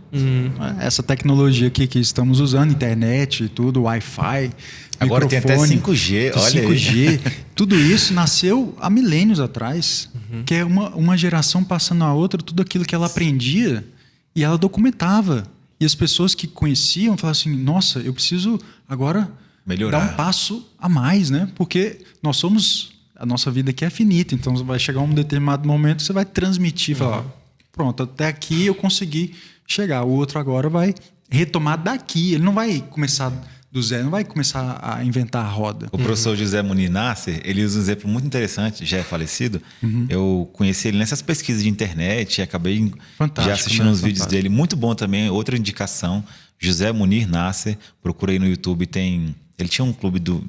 Essa tecnologia aqui que estamos usando, internet e tudo, Wi-Fi, agora tem até 5G, olha 5G, aí. Tudo isso nasceu há milênios atrás, que é uma geração passando a outra, tudo aquilo que ela aprendia e ela documentava. E as pessoas que conheciam falavam assim, nossa, eu preciso agora... melhorar. Dar um passo a mais, né? Porque a nossa vida aqui é finita, então vai chegar um determinado momento, você vai transmitir, falar, pronto, até aqui eu consegui chegar, o outro agora vai retomar daqui, ele não vai começar do zero, não vai começar a inventar a roda. O professor José Munir Nasser, ele usa um exemplo muito interessante, já é falecido, eu conheci ele nessas pesquisas de internet e acabei já assistindo os vídeos dele, muito bom também, outra indicação, José Munir Nasser, procurei no YouTube, ele tinha um clube de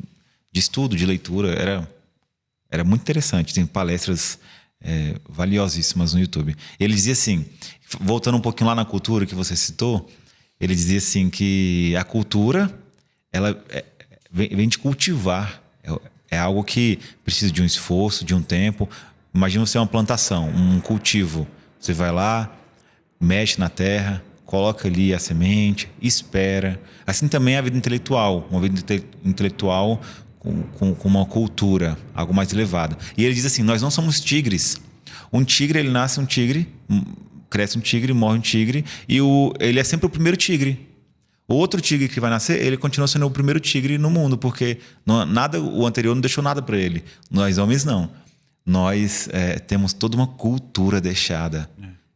estudo, de leitura, era muito interessante. Tem palestras valiosíssimas no YouTube. Ele dizia assim, voltando um pouquinho lá na cultura que você citou, ele dizia assim que a cultura ela vem de cultivar. É algo que precisa de um esforço, de um tempo. Imagina você uma plantação, um cultivo. Você vai lá, mexe na terra, coloca ali a semente, espera. Assim também é a vida intelectual. Uma vida intelectual com uma cultura, algo mais elevado. E ele diz assim, nós não somos tigres. Um tigre, ele nasce um tigre, cresce um tigre, morre um tigre, e ele é sempre o primeiro tigre. O outro tigre que vai nascer, ele continua sendo o primeiro tigre no mundo, porque o anterior não deixou nada para ele. Nós homens não. Nós temos toda uma cultura deixada.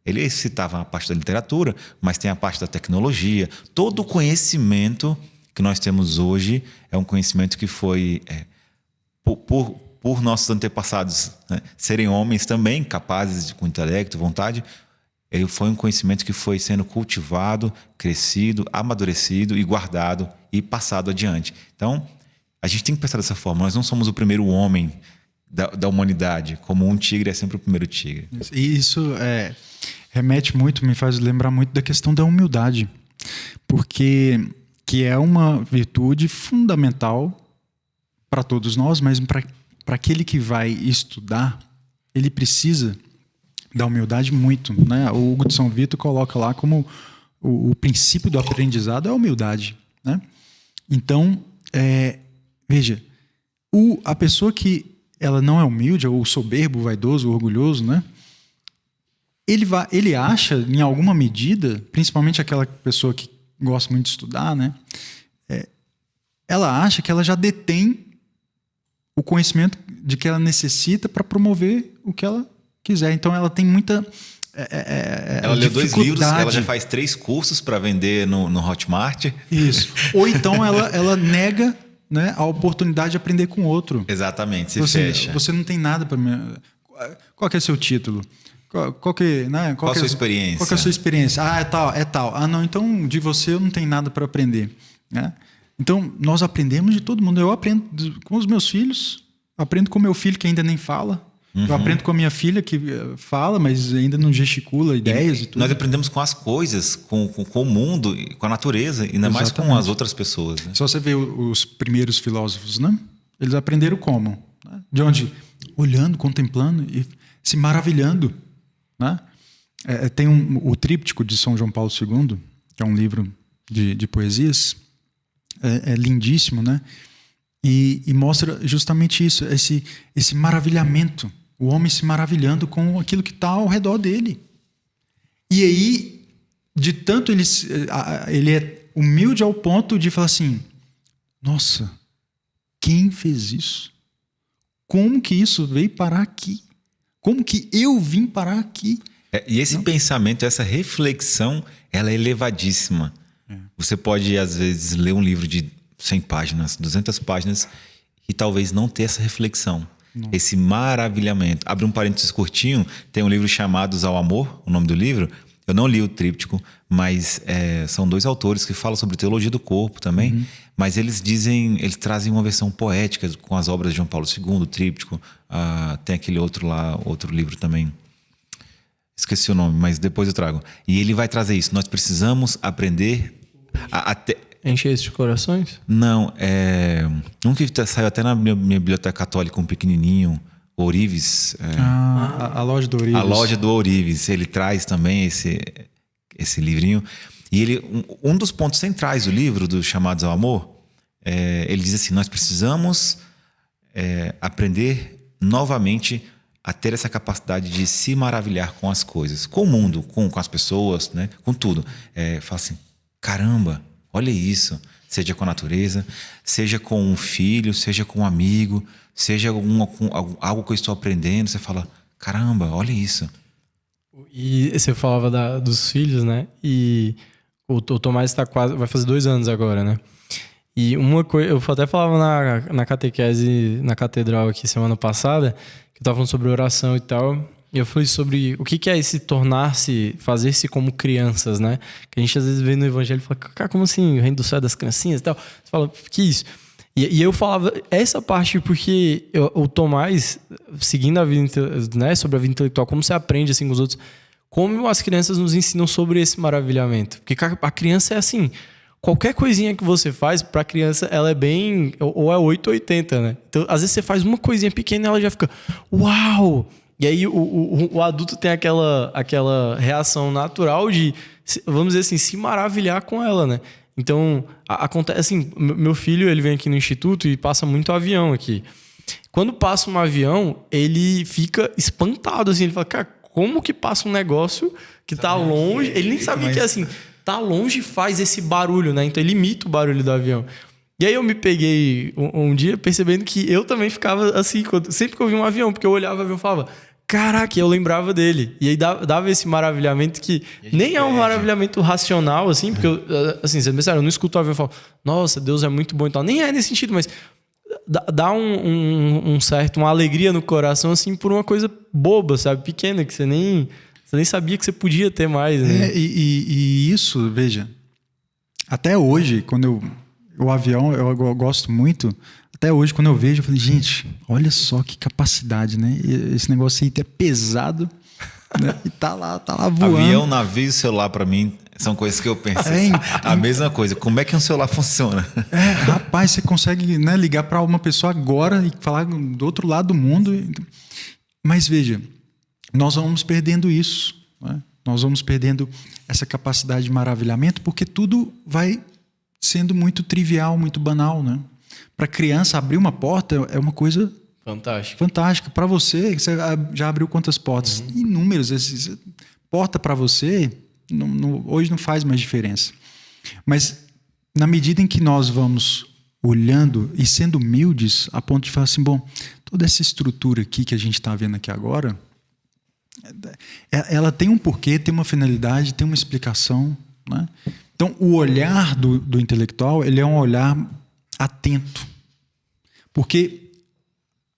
Ele citava a parte da literatura, mas tem a parte da tecnologia. Todo o conhecimento que nós temos hoje é um conhecimento que foi, por nossos antepassados, né, serem homens também capazes, com intelecto, vontade. Ele foi um conhecimento que foi sendo cultivado, crescido, amadurecido e guardado e passado adiante. Então, a gente tem que pensar dessa forma. Nós não somos o primeiro homem da humanidade, como um tigre é sempre o primeiro tigre. E isso remete muito, me faz lembrar muito da questão da humildade, porque que é uma virtude fundamental para todos nós, mas para aquele que vai estudar, ele precisa da humildade muito, né? O Hugo de São Vito coloca lá como o princípio do aprendizado é a humildade, né? Então, veja, a pessoa que ela não é humilde, ou soberbo, vaidoso, orgulhoso, né? Ele acha, em alguma medida, principalmente aquela pessoa que gosta muito de estudar, né? Ela acha que ela já detém o conhecimento de que ela necessita para promover o que ela quiser. Então ela tem muita ela leu 2 livros, ela já faz 3 cursos para vender no Hotmart. Isso. Ou então ela nega, né, a oportunidade de aprender com outro. Exatamente, fecha. Você não tem nada para mim. Qual que é seu título? Qual a sua experiência? Qual que é a sua experiência? É tal. Não, então de você eu não tenho nada para aprender, né? Então nós aprendemos de todo mundo. Eu aprendo com os meus filhos, aprendo com meu filho que ainda nem fala. Eu aprendo com a minha filha que fala, mas ainda não gesticula ideias e tudo. Nós aprendemos com as coisas, com o mundo, com a natureza, ainda mais com as outras pessoas. Né? Só você vê os primeiros filósofos, né? Eles aprenderam como? Né? De onde? Olhando, contemplando e se maravilhando. Né? Tem o Tríptico de São João Paulo II, que é um livro de poesias, é lindíssimo, né? E mostra justamente isso, esse maravilhamento, o homem se maravilhando com aquilo que está ao redor dele. E aí, de tanto ele é humilde ao ponto de falar assim, nossa, quem fez isso? Como que isso veio parar aqui? Como que eu vim parar aqui? E esse pensamento, essa reflexão, ela é elevadíssima. Você pode, às vezes, ler um livro de 100 páginas, 200 páginas e talvez não ter essa reflexão, esse maravilhamento. Abre um parênteses curtinho, tem um livro chamado Ao Amor, o nome do livro. Eu não li o Tríptico, mas são 2 autores que falam sobre teologia do corpo também, mas eles trazem uma versão poética com as obras de João Paulo II, o Tríptico. Tem aquele outro livro também, esqueci o nome, mas depois eu trago. E ele vai trazer isso, nós precisamos aprender Encher esses corações? Não, um que saiu até na minha biblioteca católica, um pequenininho, Ourives. A Loja do Ourives. A Loja do Ourives. Ele traz também esse livrinho. E um dos pontos centrais do livro, do Chamados ao Amor, ele diz assim, nós precisamos aprender novamente a ter essa capacidade de se maravilhar com as coisas, com o mundo, com as pessoas, né? Com tudo. Fala assim, caramba, olha isso, seja com a natureza, seja com um filho, seja com um amigo, seja com algo que eu estou aprendendo, você fala, caramba, olha isso. E você falava dos filhos, né? E o Tomás vai fazer 2 anos agora, né? E uma coisa, eu até falava na catequese, na catedral aqui semana passada, que eu estava falando sobre oração e tal. E eu falei sobre o que é esse fazer-se como crianças, né? Que a gente às vezes vê no evangelho e fala, cara, como assim? O reino do céu é das criancinhas e tal. Você fala, que isso? E eu falava essa parte porque o Tomás, seguindo a vida, né, sobre a vida intelectual, como você aprende assim com os outros, como as crianças nos ensinam sobre esse maravilhamento. Porque a criança é assim, qualquer coisinha que você faz, pra criança, ela é bem... Ou é 8 ou 80, né? Então, às vezes você faz uma coisinha pequena e ela já fica... Uau! E aí o adulto tem aquela reação natural de, vamos dizer assim, se maravilhar com ela, né? Então, acontece assim, meu filho, ele vem aqui no instituto e passa muito avião aqui. Quando passa um avião, ele fica espantado, assim, ele fala, cara, como que passa um negócio que tá longe? Ele nem sabia que, assim, tá longe e faz esse barulho, né? Então, ele imita o barulho do avião. E aí eu me peguei um dia percebendo que eu também ficava assim, sempre que eu vi um avião, porque eu olhava o avião e falava, caraca, eu lembrava dele. E aí dava esse maravilhamento que nem é um maravilhamento racional, assim, porque, assim, você pensa, eu não escuto o avião e falo, nossa, Deus é muito bom e tal. Nem é nesse sentido, mas dá uma alegria no coração, assim, por uma coisa boba, sabe? Pequena, que você nem sabia que você podia ter mais, né? E isso, veja, até hoje, quando o avião, eu gosto muito. Até hoje, quando eu vejo, eu falei, gente, olha só que capacidade, né? Esse negócio aí é pesado, né? E tá lá voando. Avião, navio e celular, pra mim, são coisas que eu penso. A mesma coisa. Como é que um celular funciona? Rapaz, você consegue, né, ligar para uma pessoa agora e falar do outro lado do mundo. Mas veja, nós vamos perdendo isso, né? Nós vamos perdendo essa capacidade de maravilhamento porque tudo vai sendo muito trivial, muito banal, né? Para criança, abrir uma porta é uma coisa fantástica. Para você já abriu quantas portas? Inúmeras. Porta para você, hoje não faz mais diferença. Mas, na medida em que nós vamos olhando e sendo humildes, a ponto de falar assim, bom, toda essa estrutura aqui que a gente está vendo aqui agora, ela tem um porquê, tem uma finalidade, tem uma explicação, né? Então, o olhar do intelectual, ele é um olhar atento. Porque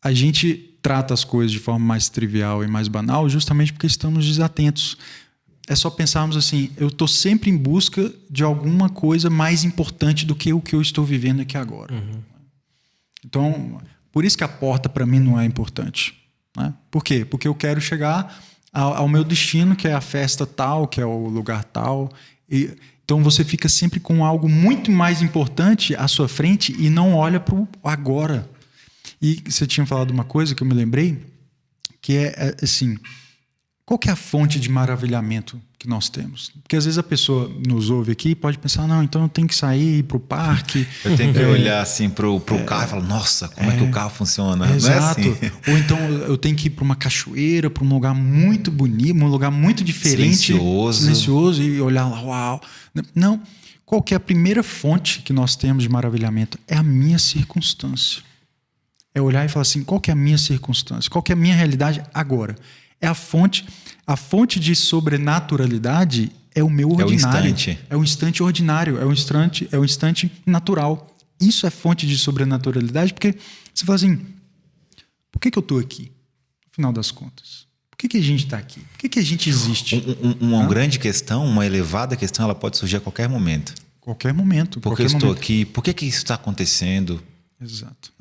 a gente trata as coisas de forma mais trivial e mais banal justamente porque estamos desatentos. É só pensarmos assim, eu estou sempre em busca de alguma coisa mais importante do que o que eu estou vivendo aqui agora. Então, por isso que a porta para mim não é importante, né? Por quê? Porque eu quero chegar ao meu destino, que é a festa tal, que é o lugar tal. Então você fica sempre com algo muito mais importante à sua frente e não olha para o agora. E você tinha falado uma coisa que eu me lembrei, que é assim, qual que é a fonte de maravilhamento que nós temos? Porque às vezes a pessoa nos ouve aqui e pode pensar, não, então eu tenho que sair para o parque. Eu tenho que olhar assim para o carro e falar, nossa, como é que o carro funciona? Exato. Não é assim. Ou então eu tenho que ir para uma cachoeira, para um lugar muito bonito, um lugar muito diferente. Silencioso e olhar lá, uau. Não. Qual que é a primeira fonte que nós temos de maravilhamento? É a minha circunstância. É olhar e falar assim, qual que é a minha circunstância? Qual que é a minha realidade agora? É a fonte de sobrenaturalidade é o meu ordinário. É o instante ordinário, é o instante natural. Isso é fonte de sobrenaturalidade porque você fala assim, por que eu estou aqui? No final das contas. Por que a gente está aqui? Por que a gente existe? Uma grande questão, uma elevada questão, ela pode surgir a qualquer momento. Qualquer momento. Por que eu estou aqui? Por que isso está acontecendo? Exato.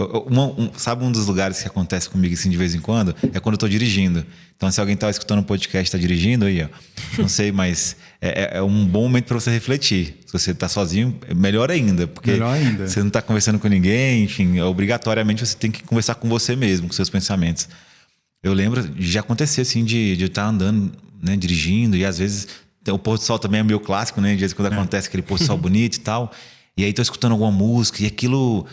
Sabe um dos lugares que acontece comigo assim de vez em quando? É quando eu estou dirigindo. Então, se alguém está escutando um podcast e está dirigindo, aí, ó, não sei, mas é um bom momento para você refletir. Se você está sozinho, melhor ainda. Porque você não está conversando com ninguém, enfim, obrigatoriamente você tem que conversar com você mesmo, com seus pensamentos. Eu lembro de já acontecer assim, de eu estar andando, né, dirigindo, e às vezes o pôr do sol também é meio clássico, né? De vez em quando acontece aquele pôr do sol bonito e tal. E aí estou escutando alguma música e aquilo,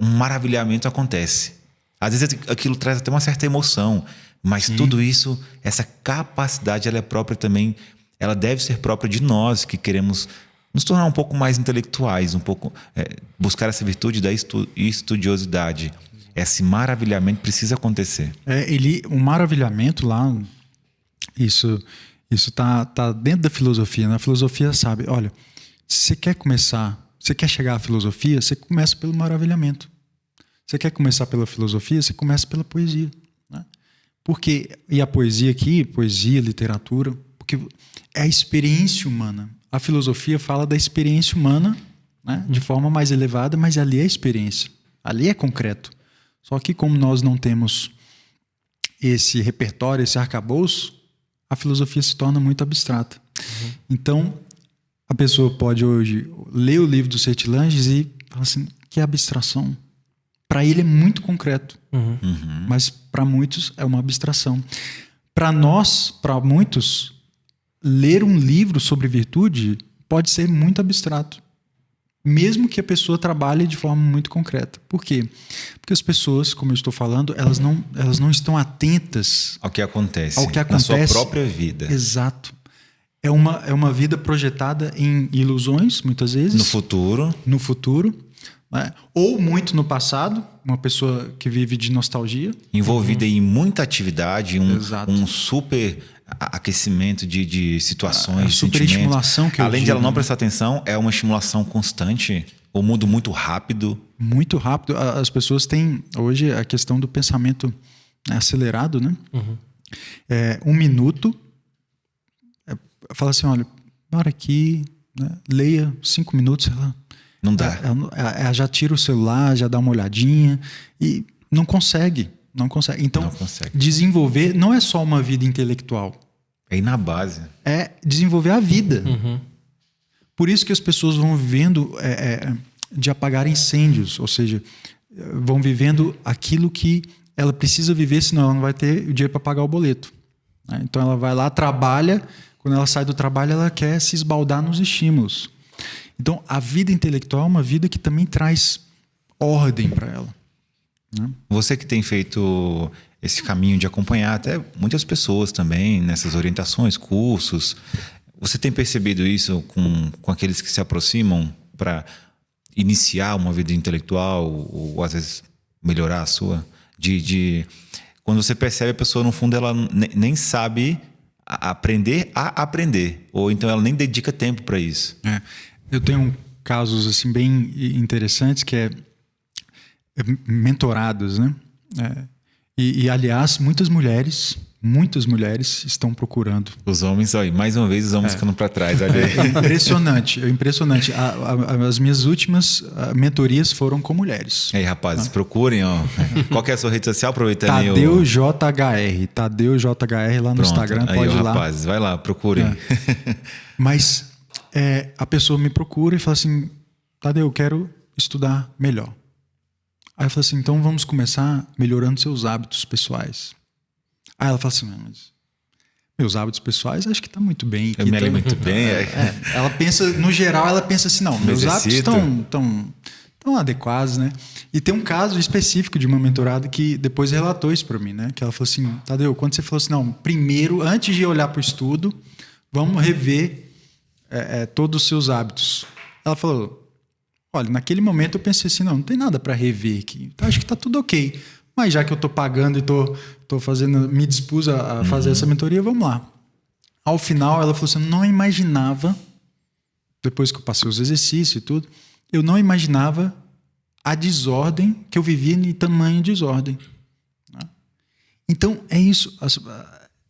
um maravilhamento acontece. Às vezes aquilo traz até uma certa emoção, mas tudo isso, essa capacidade, ela é própria também, ela deve ser própria de nós que queremos nos tornar um pouco mais intelectuais, um pouco buscar essa virtude da estudiosidade. Esse maravilhamento precisa acontecer. O maravilhamento lá, isso tá dentro da filosofia. Na filosofia, sabe, olha, se você quer chegar à filosofia, você começa pelo maravilhamento. Você quer começar pela filosofia, você começa pela poesia, né? Porque, e a poesia aqui, poesia, literatura, porque é a experiência humana. A filosofia fala da experiência humana, né? De forma mais elevada, mas ali é experiência, ali é concreto. Só que como nós não temos esse repertório, esse arcabouço, a filosofia se torna muito abstrata. Então, a pessoa pode hoje ler o livro do Sertilanges e falar assim, que abstração. Para ele é muito concreto, mas para muitos é uma abstração. Para nós, para muitos, ler um livro sobre virtude pode ser muito abstrato, mesmo que a pessoa trabalhe de forma muito concreta. Por quê? Porque as pessoas, como eu estou falando, elas não estão atentas ao que acontece na na sua própria vida. Exato. É uma vida projetada em ilusões, muitas vezes. No futuro. Né? Ou muito no passado, uma pessoa que vive de nostalgia. Envolvida em muita atividade, um super aquecimento de situações, de super sentimentos. Estimulação que eu Além de digo, ela não né? prestar atenção, é uma estimulação constante, o mundo muito rápido. Muito rápido. As pessoas têm hoje a questão do pensamento acelerado, né? Um minuto, fala assim, olha, para aqui, né? Leia 5 minutos, ela... Não dá. Ela já tira o celular, já dá uma olhadinha e não consegue. Então, Não consegue. Desenvolver não é só uma vida intelectual. É ir na base. É desenvolver a vida. Por isso que as pessoas vão vivendo de apagar incêndios, ou seja, vão vivendo aquilo que ela precisa viver, senão ela não vai ter o dinheiro para pagar o boleto. Né? Então ela vai lá, trabalha, quando ela sai do trabalho ela quer se esbaldar nos estímulos. Então a vida intelectual é uma vida que também traz ordem para ela. Né? Você que tem feito esse caminho de acompanhar até muitas pessoas também nessas orientações, cursos, você tem percebido isso com aqueles que se aproximam para iniciar uma vida intelectual ou às vezes melhorar a sua? Quando você percebe a pessoa, no fundo, ela nem sabe aprender a aprender, ou então ela nem dedica tempo para isso. Eu tenho casos assim bem interessantes que é mentorados, né? Aliás, muitas mulheres estão procurando. Os homens, olha, mais uma vez os homens ficando para trás, olha aí. Impressionante. As minhas últimas mentorias foram com mulheres. Aí, rapazes, procurem, ó. Qual que é a sua rede social? Aproveitando aí. Tadeu JHR lá no Instagram, aí, pode ir lá. Rapazes, vai lá, procurem. Mas a pessoa me procura e fala assim, Tadeu, eu quero estudar melhor. Aí eu falo assim, então vamos começar melhorando seus hábitos pessoais. Aí ela fala assim, mas meus hábitos pessoais acho que tá muito bem. Eu me alimento bem. Ela pensa, no geral, ela pensa assim, não, meus hábitos estão adequados, né? E tem um caso específico de uma mentorada que depois relatou isso para mim, né? Que ela falou assim, Tadeu, quando você falou assim, não, primeiro, antes de olhar para o estudo, vamos rever todos os seus hábitos. Ela falou, olha, naquele momento eu pensei assim, não tem nada para rever aqui. Acho que tá tudo ok. Mas já que eu tô pagando e tô fazendo, me dispus a fazer essa mentoria, vamos lá. Ao final, ela falou assim, não imaginava, depois que eu passei os exercícios e tudo, eu não imaginava a desordem que eu vivia em tamanho desordem. Então, é isso.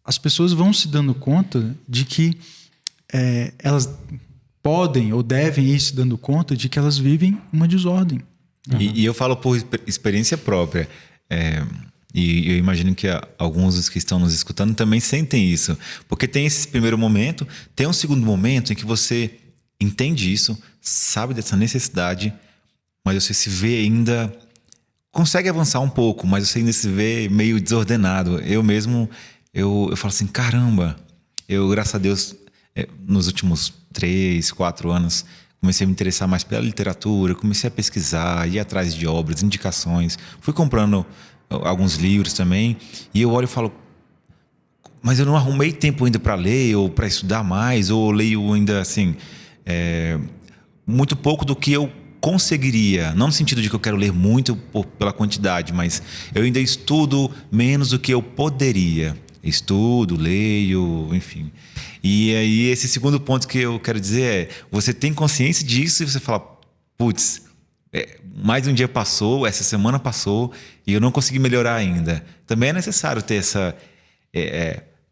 As pessoas vão se dando conta de que elas podem ou devem ir se dando conta de que elas vivem uma desordem. E eu falo por experiência própria. E eu imagino que alguns dos que estão nos escutando também sentem isso. Porque tem esse primeiro momento, tem um segundo momento em que você entende isso, sabe dessa necessidade, mas você se vê ainda... Consegue avançar um pouco, mas você ainda se vê meio desordenado. Eu mesmo, eu falo assim, caramba, graças a Deus, nos últimos 3, 4 anos... Comecei a me interessar mais pela literatura, comecei a pesquisar, ir atrás de obras, indicações. Fui comprando alguns livros também. E eu olho e falo, mas eu não arrumei tempo ainda para ler ou para estudar mais, ou leio ainda assim, muito pouco do que eu conseguiria. Não no sentido de que eu quero ler muito pela quantidade, mas eu ainda estudo menos do que eu poderia. Estudo, leio, enfim. E aí esse segundo ponto que eu quero dizer é, você tem consciência disso e você fala, putz, mais um dia passou, essa semana passou e eu não consegui melhorar ainda. Também é necessário ter essa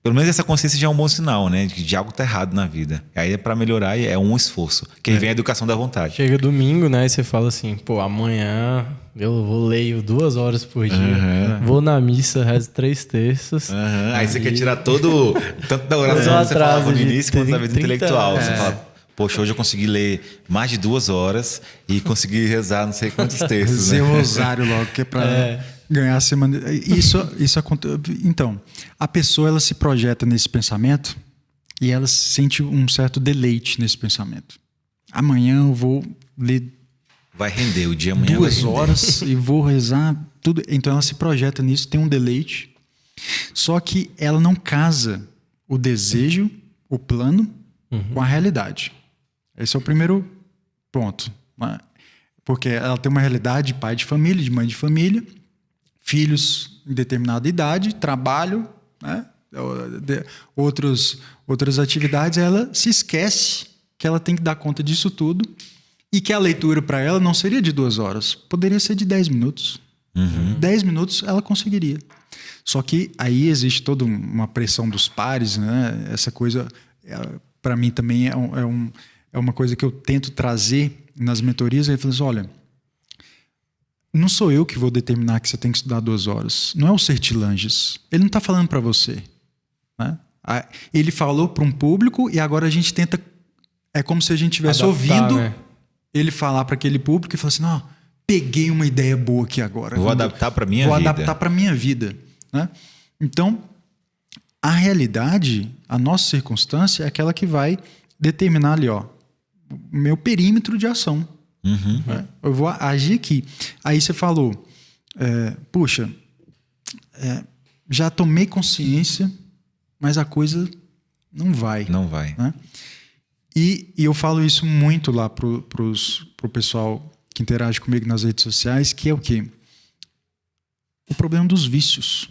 Pelo menos essa consciência já é um bom sinal, né? De algo tá errado na vida. Aí para melhorar é um esforço. Que aí vem a educação da vontade. Chega domingo, né? E você fala assim, pô, amanhã eu vou leio 2 horas por dia. Vou na missa, rezo 3 terços. Aí você quer tirar todo... Tanto da oração que você falava no início, quanto da vida intelectual. Você fala, poxa, hoje eu consegui ler mais de 2 horas e consegui rezar não sei quantos terços. Fazer o rosário logo, que é pra... ganhar a semana. Isso acontece. Então, a pessoa ela se projeta nesse pensamento e ela sente um certo deleite nesse pensamento. Amanhã eu vou ler. Vai render, o dia amanhã 2 horas e vou rezar tudo. Então ela se projeta nisso, tem um deleite. Só que ela não casa o desejo, o plano, com a realidade. Esse é o primeiro ponto. Porque ela tem uma realidade de pai de família, de mãe de família, filhos em determinada idade, trabalho, né? Outras atividades, ela se esquece que ela tem que dar conta disso tudo e que a leitura para ela não seria de 2 horas, poderia ser de 10 minutos. 10 minutos ela conseguiria. Só que aí existe toda uma pressão dos pares, né? Essa coisa, para mim também é uma coisa que eu tento trazer nas mentorias. Aí eu falo assim, olha, não sou eu que vou determinar que você tem que estudar 2 horas. Não é o Sertilanges. Ele não está falando para você. Né? Ele falou para um público e agora a gente tenta... É como se a gente estivesse ouvindo, né? Ele falar para aquele público e falar assim, não, peguei uma ideia boa aqui agora. Vou adaptar para minha vida. Vou adaptar para minha vida. Né? Então, a realidade, a nossa circunstância é aquela que vai determinar ali, ó, o meu perímetro de ação. Eu vou agir aqui. Aí você falou, puxa, já tomei consciência, mas a coisa não vai. Não vai. Né? E eu falo isso muito lá pro pessoal que interage comigo nas redes sociais, que é o quê? O problema dos vícios.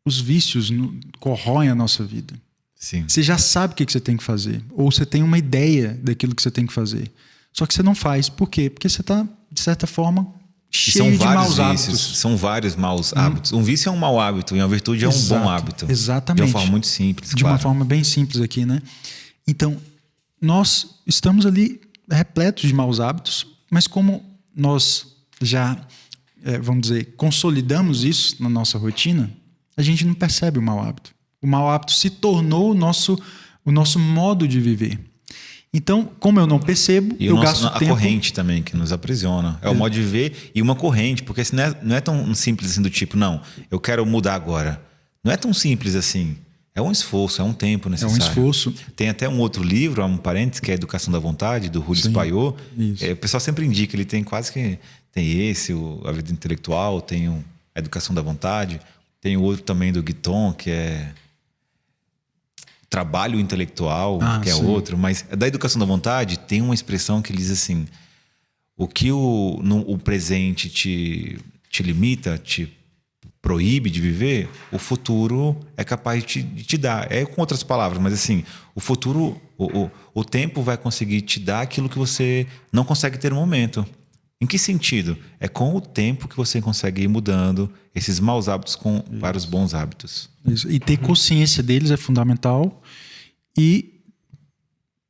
Os vícios corroem a nossa vida. Sim. Você já sabe o que você tem que fazer, ou você tem uma ideia daquilo que você tem que fazer. Só que você não faz. Por quê? Porque você está, de certa forma, cheio de maus hábitos. São vários maus hábitos. Um vício é um mau hábito e uma virtude é um bom hábito. Exatamente. De uma forma muito simples. De uma forma bem simples aqui, né? Então, nós estamos ali repletos de maus hábitos, mas como nós já, vamos dizer, consolidamos isso na nossa rotina, a gente não percebe o mau hábito. O mau hábito se tornou o nosso modo de viver. Então, como eu não percebo, eu gasto tempo... A corrente também, que nos aprisiona. É o modo de viver e uma corrente, porque não é tão simples assim do tipo, não, eu quero mudar agora. Não é tão simples assim. É um esforço, é um tempo necessário. É um esforço. Tem até um outro livro, um parênteses, que é a Educação da Vontade, do Rudis Paiô. O pessoal sempre indica, ele tem quase que... Tem esse, a vida intelectual, tem a Educação da Vontade, tem o outro também do Guiton, que é... Trabalho intelectual, que é outro, mas da Educação da Vontade tem uma expressão que ele diz assim: o que o presente te limita, te proíbe de viver, o futuro é capaz de te dar. É com outras palavras, mas assim, o futuro, o tempo vai conseguir te dar aquilo que você não consegue ter no momento. Em que sentido? É com o tempo que você consegue ir mudando esses maus hábitos para os bons hábitos. Isso. E ter consciência deles é fundamental. E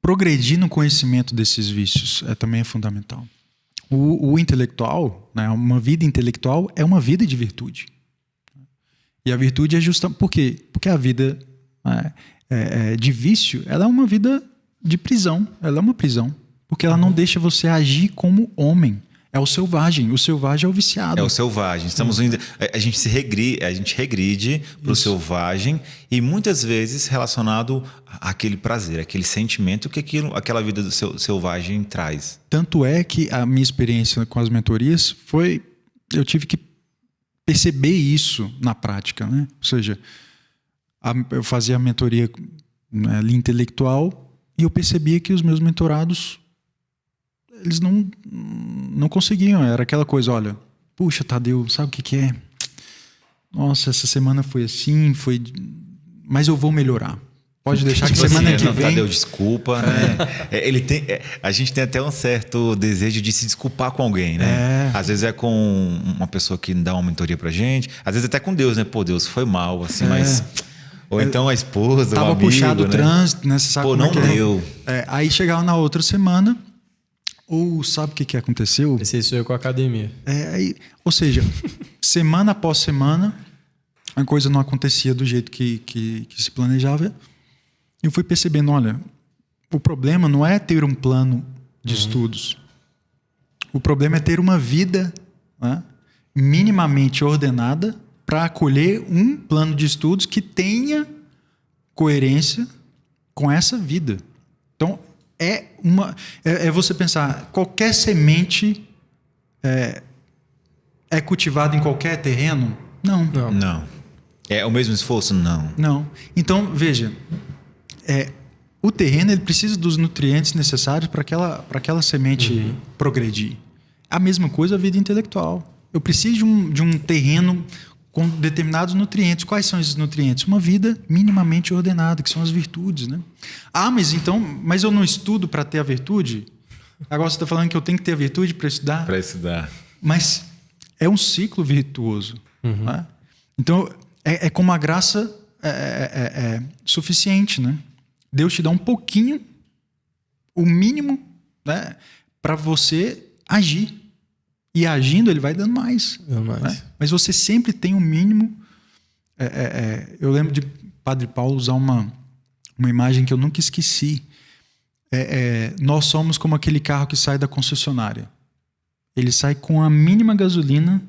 progredir no conhecimento desses vícios também é fundamental. O intelectual, né, uma vida intelectual é uma vida de virtude. E a virtude é justa... Por quê? Porque a vida de vício, ela é uma vida de prisão. Ela é uma prisão. Porque ela não deixa você agir como homem. É o selvagem. O selvagem é o viciado. É o selvagem. Estamos indo, a gente regride para o selvagem e muitas vezes relacionado àquele prazer, aquele sentimento que aquela vida do selvagem traz. Tanto é que a minha experiência com as mentorias foi... Eu tive que perceber isso na prática, né? Ou seja, eu fazia a mentoria ali intelectual e eu percebia que os meus mentorados... Eles não conseguiam. Era aquela coisa, olha, puxa, Tadeu, sabe o que é? Nossa, essa semana foi assim, mas eu vou melhorar. Pode deixar que semana que vem... Tadeu, desculpa. Né? A gente tem até um certo desejo de se desculpar com alguém, né? Às vezes é com uma pessoa que dá uma mentoria pra gente, às vezes até com Deus, né? Pô, Deus, foi mal, assim, mas... Ou então a esposa, Tava o amigo, puxado o né? trânsito, né? Você sabe Pô, como não é que é. deu. Aí chegava na outra semana, ou sabe o que aconteceu? Esse sou eu com a academia. Ou seja, semana após semana, a coisa não acontecia do jeito que se planejava. Eu fui percebendo, olha, o problema não é ter um plano de estudos. O problema é ter uma vida, né, minimamente ordenada para acolher um plano de estudos que tenha coerência com essa vida. Então, é você pensar, qualquer semente é cultivada em qualquer terreno? Não. É o mesmo esforço? Não. Então, veja, o terreno ele precisa dos nutrientes necessários para aquela semente progredir. A mesma coisa a vida intelectual. Eu preciso de um terreno com determinados nutrientes. Quais são esses nutrientes? Uma vida minimamente ordenada, que são as virtudes, né? Mas eu não estudo para ter a virtude? Agora você está falando que eu tenho que ter a virtude para estudar? Para estudar. Mas é um ciclo virtuoso. Né? Então, é como a graça é suficiente, né? Deus te dá um pouquinho, o mínimo, né, para você agir. E agindo, ele vai dando mais. Né? Mas você sempre tem um mínimo. Eu lembro de Padre Paulo usar uma imagem que eu nunca esqueci. Nós somos como aquele carro que sai da concessionária. Ele sai com a mínima gasolina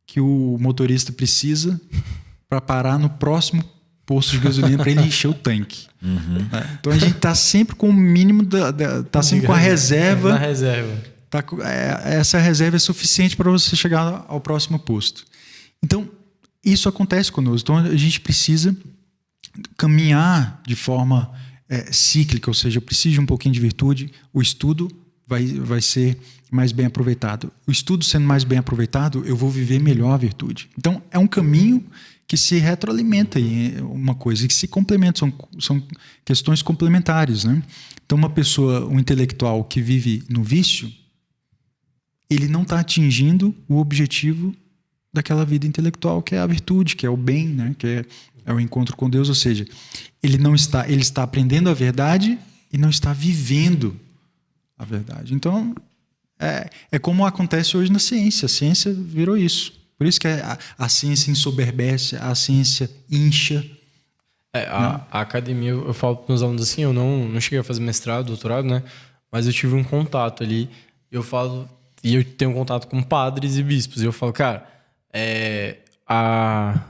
que o motorista precisa para parar no próximo posto de gasolina para ele encher o tanque. Então a gente está sempre com o mínimo, está sempre com a reserva. Na reserva. Essa reserva é suficiente para você chegar ao próximo posto. Então, isso acontece conosco. Então, a gente precisa caminhar de forma cíclica, ou seja, eu preciso de um pouquinho de virtude. O estudo vai ser mais bem aproveitado. O estudo sendo mais bem aproveitado, eu vou viver melhor a virtude. Então, é um caminho que se retroalimenta em uma coisa, que se complementa, são questões complementares, né? Então, um intelectual que vive no vício, ele não está atingindo o objetivo daquela vida intelectual, que é a virtude, que é o bem, né? Que é o encontro com Deus. Ou seja, ele está aprendendo a verdade e não está vivendo a verdade. Então, é como acontece hoje na ciência. A ciência virou isso. Por isso que a ciência ensoberbece, a ciência incha. A academia, eu falo para os alunos assim, eu não cheguei a fazer mestrado, doutorado, né? Mas eu tive um contato ali. E eu tenho contato com padres e bispos. E eu falo, cara, a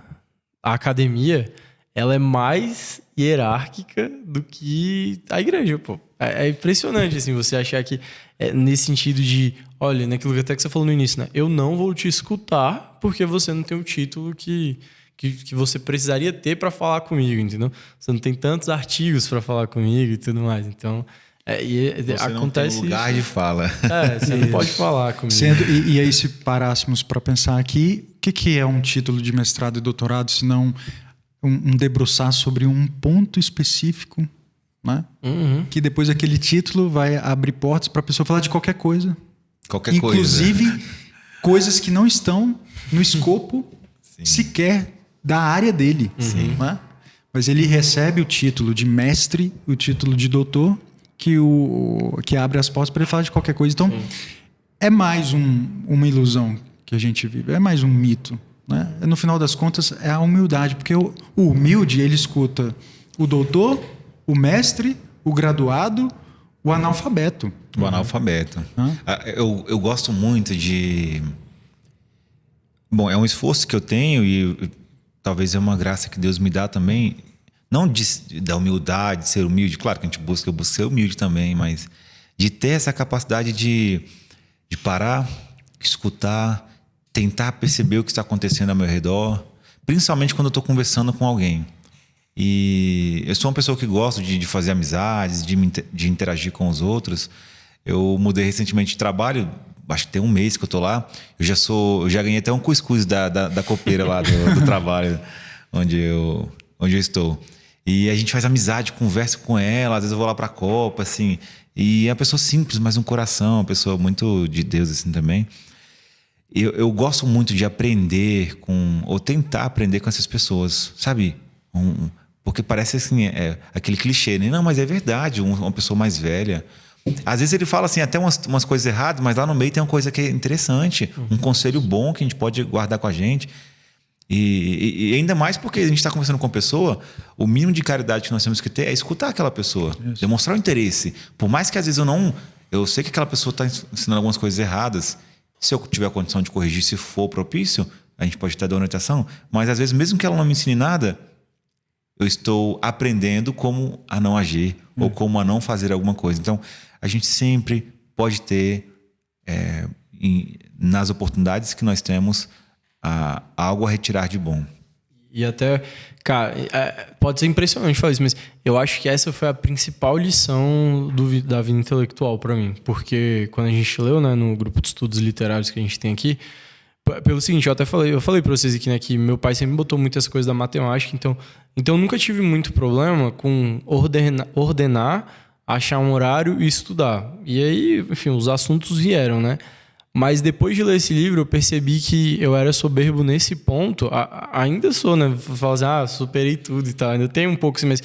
academia, ela é mais hierárquica do que a igreja, pô. É impressionante, assim, você achar que nesse sentido de, olha, naquilo que até que você falou no início, né? Eu não vou te escutar porque você não tem um título que você precisaria ter para falar comigo, entendeu? Você não tem tantos artigos para falar comigo e tudo mais. Então, você acontece não tem lugar isso. de fala. Você não pode falar comigo. E aí, se parássemos para pensar aqui, o que é um título de mestrado e doutorado, se não um debruçar sobre um ponto específico, né? Que depois aquele título vai abrir portas para a pessoa falar de qualquer coisa. Inclusive, coisas que não estão no escopo sequer da área dele. Né? Mas ele recebe o título de mestre, o título de doutor, que abre as portas para ele falar de qualquer coisa. Então, é mais uma ilusão que a gente vive, é mais um mito. Né? No final das contas, é a humildade, porque o humilde, ele escuta o doutor, o mestre, o graduado, o analfabeto. O analfabeto. Eu gosto muito de... Bom, é um esforço que eu tenho e talvez é uma graça que Deus me dá também. Não da humildade, de ser humilde. Claro que eu busco ser humilde também, mas de ter essa capacidade de parar, escutar, tentar perceber o que está acontecendo ao meu redor, principalmente quando eu estou conversando com alguém. E eu sou uma pessoa que gosto de fazer amizades, de interagir com os outros. Eu mudei recentemente de trabalho, acho que tem um mês que eu tô lá. Eu já ganhei até um cuscuz da copeira lá do trabalho onde eu estou. E a gente faz amizade, conversa com ela, às vezes eu vou lá pra Copa, assim. E é uma pessoa simples, mas um coração, uma pessoa muito de Deus, assim, também. Eu gosto muito de aprender ou tentar aprender com essas pessoas, sabe? Porque parece assim, aquele clichê, né? Não, mas é verdade, uma pessoa mais velha. Às vezes ele fala assim, até umas coisas erradas, mas lá no meio tem uma coisa que é interessante, um conselho bom que a gente pode guardar com a gente. E ainda mais porque a gente está conversando com a pessoa, o mínimo de caridade que nós temos que ter é escutar aquela pessoa, demonstrar o interesse. Por mais que às vezes eu sei que aquela pessoa está ensinando algumas coisas erradas, se eu tiver a condição de corrigir, se for propício, a gente pode até dar orientação, mas às vezes mesmo que ela não me ensine nada, eu estou aprendendo como a não agir ou como a não fazer alguma coisa. Então, a gente sempre pode ter, nas oportunidades que nós temos, algo a retirar de bom. E até, cara, pode ser impressionante falar isso, mas eu acho que essa foi a principal lição da vida intelectual para mim. Porque quando a gente leu, né, no grupo de estudos literários que a gente tem aqui, pelo seguinte, eu falei para vocês aqui, né, que meu pai sempre botou muito essa coisa da matemática, então eu nunca tive muito problema com ordenar, achar um horário e estudar. E aí, enfim, os assuntos vieram, né? Mas depois de ler esse livro, eu percebi que eu era soberbo nesse ponto. Ainda sou, né? Falo assim, superei tudo e tal. Ainda tenho um pouco assim, mas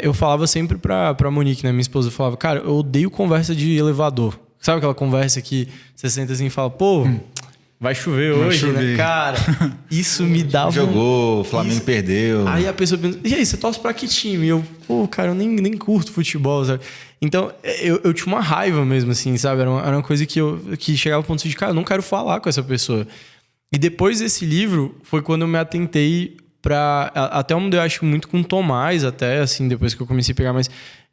eu falava sempre pra Monique, né? Minha esposa, eu falava, cara, eu odeio conversa de elevador. Sabe aquela conversa que você senta assim e fala, pô, vai chover hoje, né? Cara, isso me dava... Jogou, o Flamengo perdeu. Aí a pessoa pensa, e aí, você torce pra que time? E eu, pô, cara, eu nem curto futebol, sabe? Então, eu tinha uma raiva mesmo, assim, sabe? Era uma coisa que chegava ao ponto de, cara, eu não quero falar com essa pessoa. E depois desse livro, foi quando eu me atentei pra... Até eu mudei, acho, muito com o Tomás, até, assim, depois que eu comecei a pegar mais...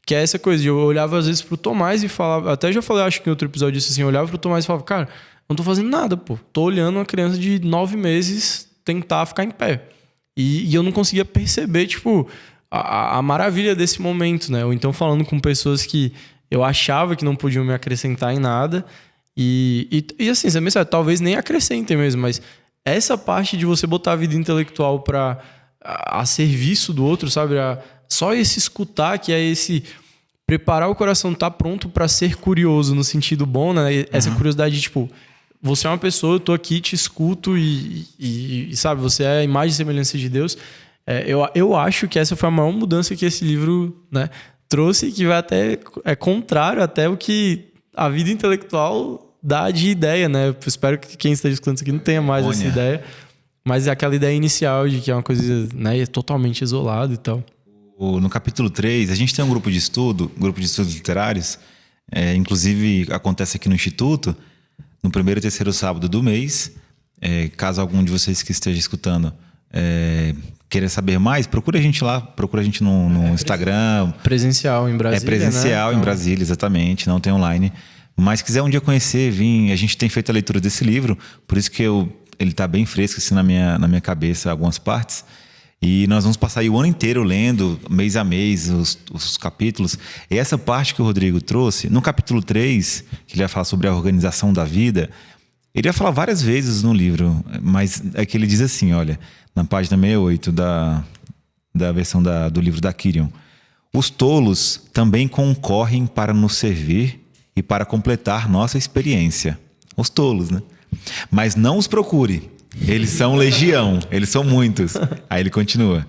Que é essa coisa de eu olhava, às vezes, pro Tomás e falava... Até já falei, acho que em outro episódio disso, assim, eu olhava pro Tomás e falava, cara, eu não tô fazendo nada, pô. Tô olhando uma criança de 9 meses tentar ficar em pé. E eu não conseguia perceber, tipo... A maravilha desse momento, né? Ou então falando com pessoas que eu achava que não podiam me acrescentar em nada. E assim, você sabe, talvez nem acrescentem mesmo, mas essa parte de você botar a vida intelectual a serviço do outro, sabe? Só esse escutar, que é esse preparar o coração, tá pronto para ser curioso no sentido bom, né? Essa curiosidade de, tipo, você é uma pessoa, eu tô aqui, te escuto e sabe, você é a imagem e semelhança de Deus. Eu acho que essa foi a maior mudança que esse livro, né, trouxe, que vai até contrário até o que a vida intelectual dá de ideia, né? Eu espero que quem esteja escutando isso aqui não tenha mais essa ideia, mas é aquela ideia inicial de que é uma coisa, né, totalmente isolada e tal. No capítulo 3, a gente tem um grupo de estudos literários, inclusive acontece aqui no Instituto, no primeiro e terceiro sábado do mês. Caso algum de vocês que esteja escutando queira saber mais, procura a gente lá, procura a gente no Instagram. Presencial em Brasília, presencial, né? Em Brasília, exatamente, não tem online. Mas quiser um dia conhecer, vir, a gente tem feito a leitura desse livro, por isso que ele está bem fresco assim, na minha cabeça, algumas partes. E nós vamos passar aí o ano inteiro lendo, mês a mês, os capítulos. E essa parte que o Rodrigo trouxe, no capítulo 3, que ele vai falar sobre a organização da vida, ele vai falar várias vezes no livro, mas é que ele diz assim, olha, na página 68 da versão do livro da Quirion: os tolos também concorrem para nos servir e para completar nossa experiência. Os tolos, né? Mas não os procure. Eles são legião, eles são muitos. Aí ele continua: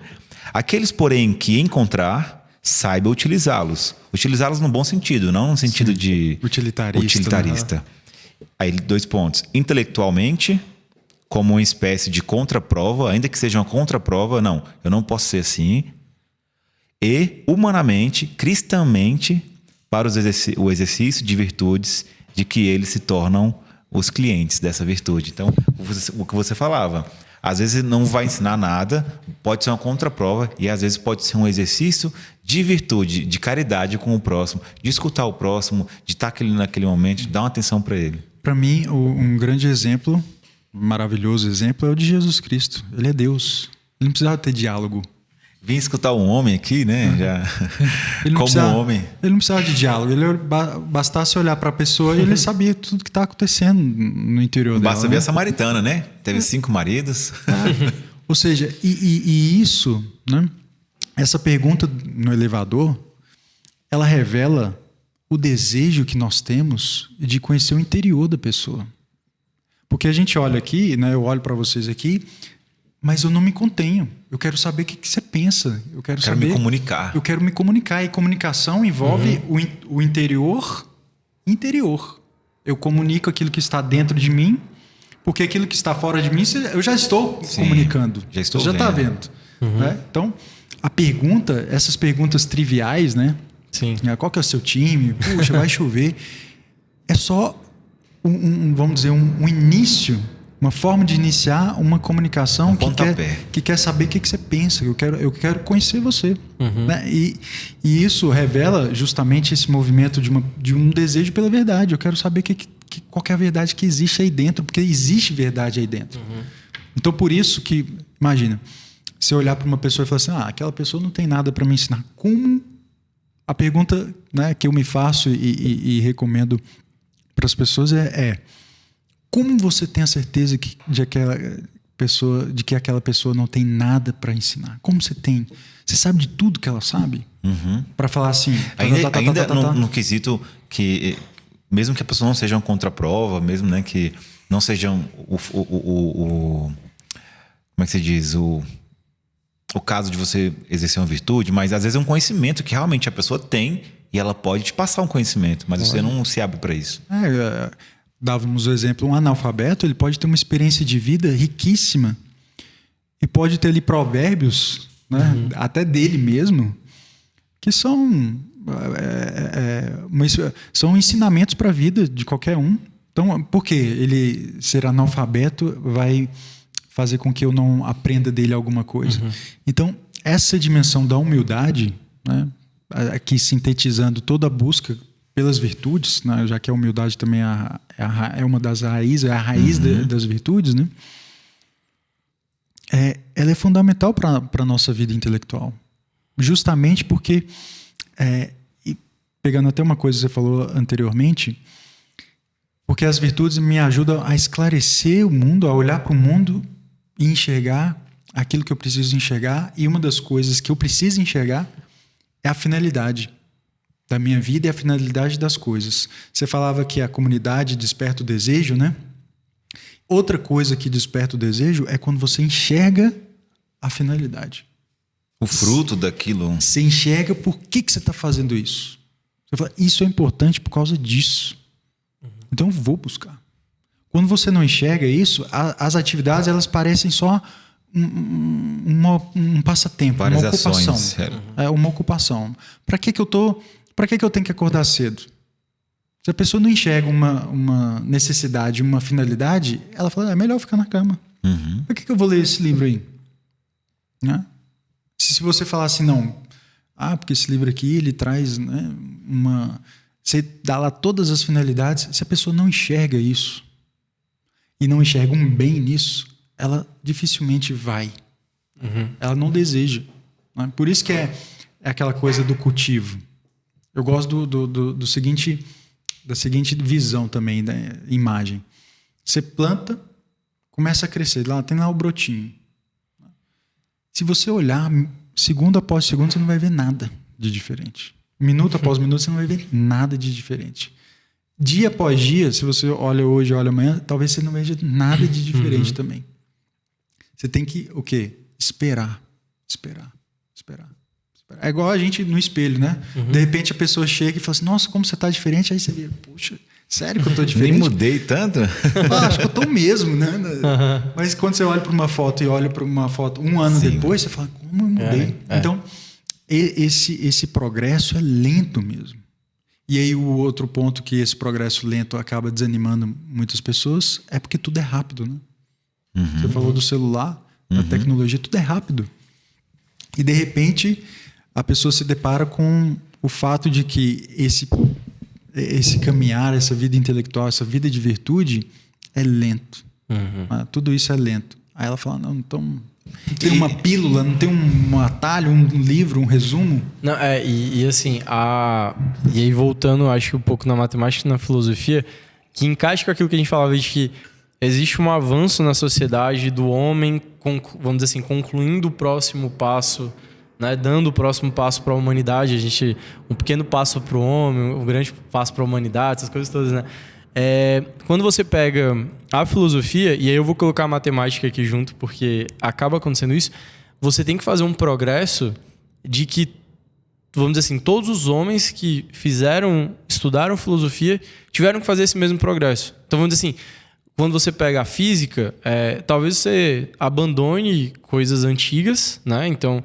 aqueles, porém, que encontrar, saiba utilizá-los. Utilizá-los no bom sentido, não no sentido de utilitarista. Né? Aí 2 pontos. Intelectualmente, como uma espécie de contraprova, ainda que seja uma contraprova, não, eu não posso ser assim. E humanamente, cristãmente, para o exercício de virtudes de que eles se tornam os clientes dessa virtude. Então, o que você falava, às vezes não vai ensinar nada, pode ser uma contraprova e às vezes pode ser um exercício de virtude, de caridade com o próximo, de escutar o próximo, de estar naquele momento, de dar uma atenção para ele. Para mim, um grande exemplo, um maravilhoso exemplo, é o de Jesus Cristo. Ele é Deus. Ele não precisava ter diálogo. Vim escutar um homem aqui, né? Já homem. Ele não precisava de diálogo. Bastasse olhar para a pessoa e ele sabia tudo que está acontecendo no interior dela. Basta ver a samaritana, né? Teve 5 maridos. Ou seja, e isso, né? Essa pergunta no elevador, ela revela o desejo que nós temos de conhecer o interior da pessoa. Porque a gente olha aqui, né? Eu olho para vocês aqui, mas eu não me contenho. Eu quero saber o que você pensa. Eu quero saber, me comunicar. Eu quero me comunicar. E comunicação envolve o interior. Eu comunico aquilo que está dentro de mim, porque aquilo que está fora de mim, eu já estou comunicando. Já estou Você já está vendo. Né? Então, a pergunta, essas perguntas triviais, né? Sim. Qual que é o seu time? Puxa, vai chover. É só vamos dizer, um início, uma forma de iniciar uma comunicação que quer saber o que você pensa. Eu quero conhecer você. Né? E isso revela justamente esse movimento de um desejo pela verdade. Eu quero saber qual que é a verdade que existe aí dentro, porque existe verdade aí dentro. Então, por isso que, imagina, se eu olhar para uma pessoa e falar assim, aquela pessoa não tem nada para me ensinar. Como? A pergunta, né, que eu me faço e recomendo para as pessoas como você tem a certeza de que aquela pessoa não tem nada para ensinar? Como você tem? Você sabe de tudo que ela sabe? Para falar assim... Ainda no quesito que, mesmo que a pessoa não seja uma contraprova, mesmo, né, que não seja como é que se diz? O caso de você exercer uma virtude, mas às vezes é um conhecimento que realmente a pessoa tem e ela pode te passar um conhecimento, mas você não se abre para isso. Dávamos o exemplo, um analfabeto, ele pode ter uma experiência de vida riquíssima e pode ter ali provérbios, né, até dele mesmo, que são ensinamentos para a vida de qualquer um. Então, por que ele ser analfabeto vai fazer com que eu não aprenda dele alguma coisa? Então, essa dimensão da humildade, né, aqui sintetizando toda a busca pelas virtudes, né, já que a humildade também é uma das raízes, é a raiz das virtudes, né, ela é fundamental para a nossa vida intelectual. Justamente porque, pegando até uma coisa que você falou anteriormente, porque as virtudes me ajudam a esclarecer o mundo, a olhar para o mundo e enxergar aquilo que eu preciso enxergar, e uma das coisas que eu preciso enxergar é a finalidade da minha vida e a finalidade das coisas. Você falava que a comunidade desperta o desejo, né? Outra coisa que desperta o desejo é quando você enxerga a finalidade. O fruto daquilo. Você enxerga por que você está fazendo isso. Você fala, isso é importante por causa disso. Então eu vou buscar. Quando você não enxerga isso, as atividades elas parecem só um passatempo, várias uma ocupação. Ações, uma ocupação. Para que eu tenho que acordar cedo? Se a pessoa não enxerga uma necessidade, uma finalidade, ela fala, é melhor ficar na cama. Por que eu vou ler esse livro aí? Né? Se você falar assim, não, porque esse livro aqui ele traz, né, você dá lá todas as finalidades, se a pessoa não enxerga isso e não enxerga um bem nisso, ela dificilmente vai. Ela não deseja. Né? Por isso que é aquela coisa do cultivo. Eu gosto da seguinte visão também, da imagem. Você planta, começa a crescer. Tem lá o brotinho. Se você olhar segundo após segundo, você não vai ver nada de diferente. Minuto após minuto, você não vai ver nada de diferente. Dia após dia, se você olha hoje, olha amanhã, talvez você não veja nada de diferente também. Você tem que, o quê? Esperar. É igual a gente no espelho, né? De repente a pessoa chega e fala assim, nossa, como você tá diferente. Aí você vê, puxa, sério que eu tô diferente? Nem mudei tanto? Acho que eu tô mesmo, né? Mas quando você olha para uma foto e olha para uma foto um ano depois, você fala, como eu mudei? Então, esse progresso é lento mesmo. E aí o outro ponto que esse progresso lento acaba desanimando muitas pessoas é porque tudo é rápido, né? Você falou do celular, da tecnologia, tudo é rápido. E de repente a pessoa se depara com o fato de que esse caminhar, essa vida intelectual, essa vida de virtude é lento. Tudo isso é lento. Aí ela fala, não, então não tem uma pílula, não tem um atalho, um livro, um resumo? Não, e assim, e aí voltando, acho que um pouco na matemática e na filosofia, que encaixa com aquilo que a gente falava de que existe um avanço na sociedade do homem, vamos dizer assim, concluindo o próximo passo, né, dando o próximo passo para a humanidade. Um pequeno passo para o homem, um grande passo para a humanidade, essas coisas todas, né? Quando você pega a filosofia, e aí eu vou colocar a matemática aqui junto, porque acaba acontecendo isso, você tem que fazer um progresso de que, vamos dizer assim, todos os homens que estudaram filosofia, tiveram que fazer esse mesmo progresso. Então, vamos dizer assim, quando você pega a física, talvez você abandone coisas antigas, né? Então,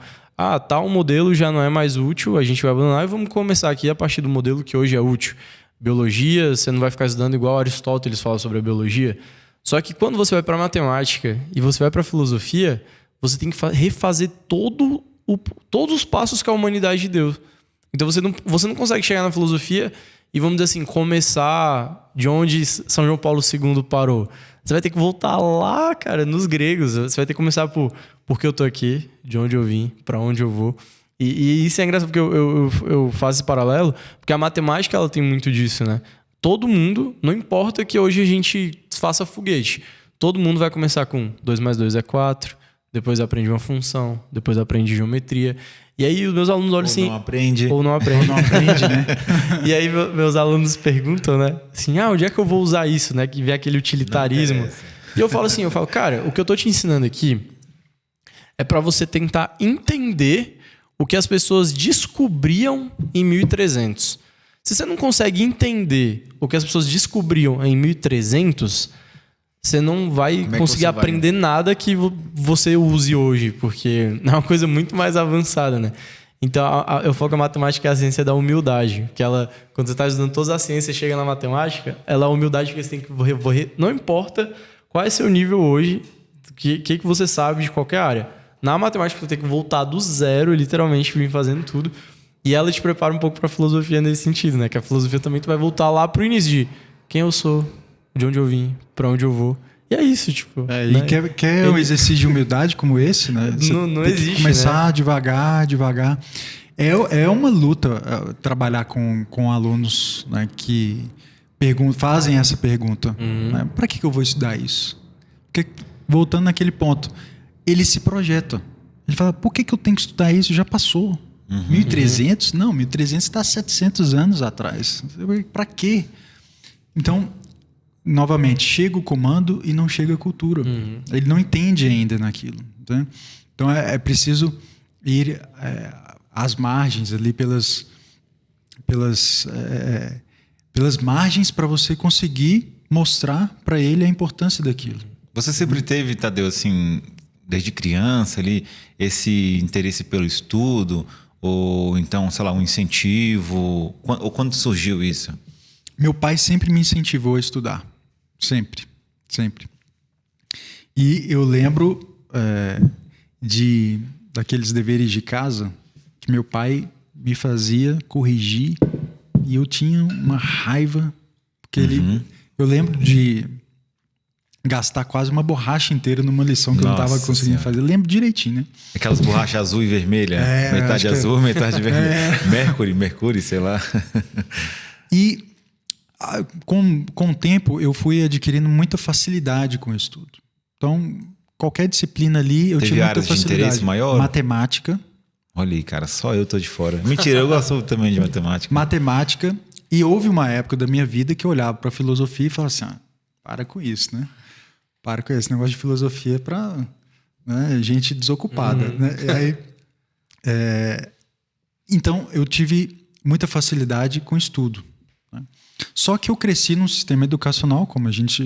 tal modelo já não é mais útil, a gente vai abandonar e vamos começar aqui a partir do modelo que hoje é útil. Biologia, você não vai ficar estudando igual Aristóteles fala sobre a biologia. Só que quando você vai para matemática e você vai para filosofia, você tem que refazer todos os passos que a humanidade deu. Então você não consegue chegar na filosofia e, vamos dizer assim, começar de onde São João Paulo II parou. Você vai ter que voltar lá, cara, nos gregos. Você vai ter que começar por que eu tô aqui, de onde eu vim, para onde eu vou. E isso é engraçado porque eu faço esse paralelo, porque a matemática ela tem muito disso, né? Todo mundo, não importa que hoje a gente faça foguete, todo mundo vai começar com 2 mais 2 é 4, depois aprende uma função, depois aprende geometria. E aí os meus alunos olham assim... Ou não aprende, né? E aí meus alunos perguntam, né? Assim, onde é que eu vou usar isso, né? Que vem aquele utilitarismo. E eu falo assim, cara, o que eu tô te ensinando aqui é para você tentar entender o que as pessoas descobriam em 1300. Se você não consegue entender o que as pessoas descobriam em 1300, você não vai conseguir aprender nada que você use hoje, porque é uma coisa muito mais avançada, né? Então, eu falo que a matemática é a ciência da humildade. Que ela, quando você está estudando todas as ciências, chega na matemática, ela é a humildade que você tem que... Não importa qual é seu nível hoje, o que você sabe de qualquer área. Na matemática, você tem que voltar do zero, literalmente, vir fazendo tudo. E ela te prepara um pouco para a filosofia nesse sentido, né? Que a filosofia também tu vai voltar lá pro início de quem eu sou, de onde eu vim, para onde eu vou. E é isso, tipo... né? E quer um exercício de humildade como esse, né? Você não tem existe, que começar, né? devagar. É uma luta trabalhar com alunos, né, que fazem essa pergunta. Né? Para que eu vou estudar isso? Porque, voltando naquele ponto... Ele se projeta. Ele fala, por que eu tenho que estudar isso? Já passou. 1300? Não, 1300 está 700 anos atrás. Para quê? Então, novamente, chega o comando e não chega a cultura. Ele não entende ainda naquilo. Né? Então, é preciso ir às margens, ali pelas margens, para você conseguir mostrar para ele a importância daquilo. Você sempre teve, Tadeu, assim... desde criança ali, esse interesse pelo estudo, ou então, sei lá, um incentivo? Ou quando surgiu isso? Meu pai sempre me incentivou a estudar. Sempre. E eu lembro daqueles deveres de casa que meu pai me fazia corrigir e eu tinha uma raiva, porque eu lembro de gastar quase uma borracha inteira numa lição que eu não estava conseguindo fazer. Eu lembro direitinho, né? Aquelas borrachas azul e vermelha. Metade azul, metade vermelha. Mercury, sei lá. E com o tempo eu fui adquirindo muita facilidade com o estudo. Então, qualquer disciplina ali eu tive muita facilidade. De interesse maior? Matemática. Olha aí, cara, só eu tô de fora. Mentira, eu gosto também de matemática. Matemática. E houve uma época da minha vida que eu olhava para a filosofia e falava assim, para com isso, né? Para com esse negócio de filosofia para, né, gente desocupada. Né? E aí, então, eu tive muita facilidade com estudo. Né? Só que eu cresci num sistema educacional, como a gente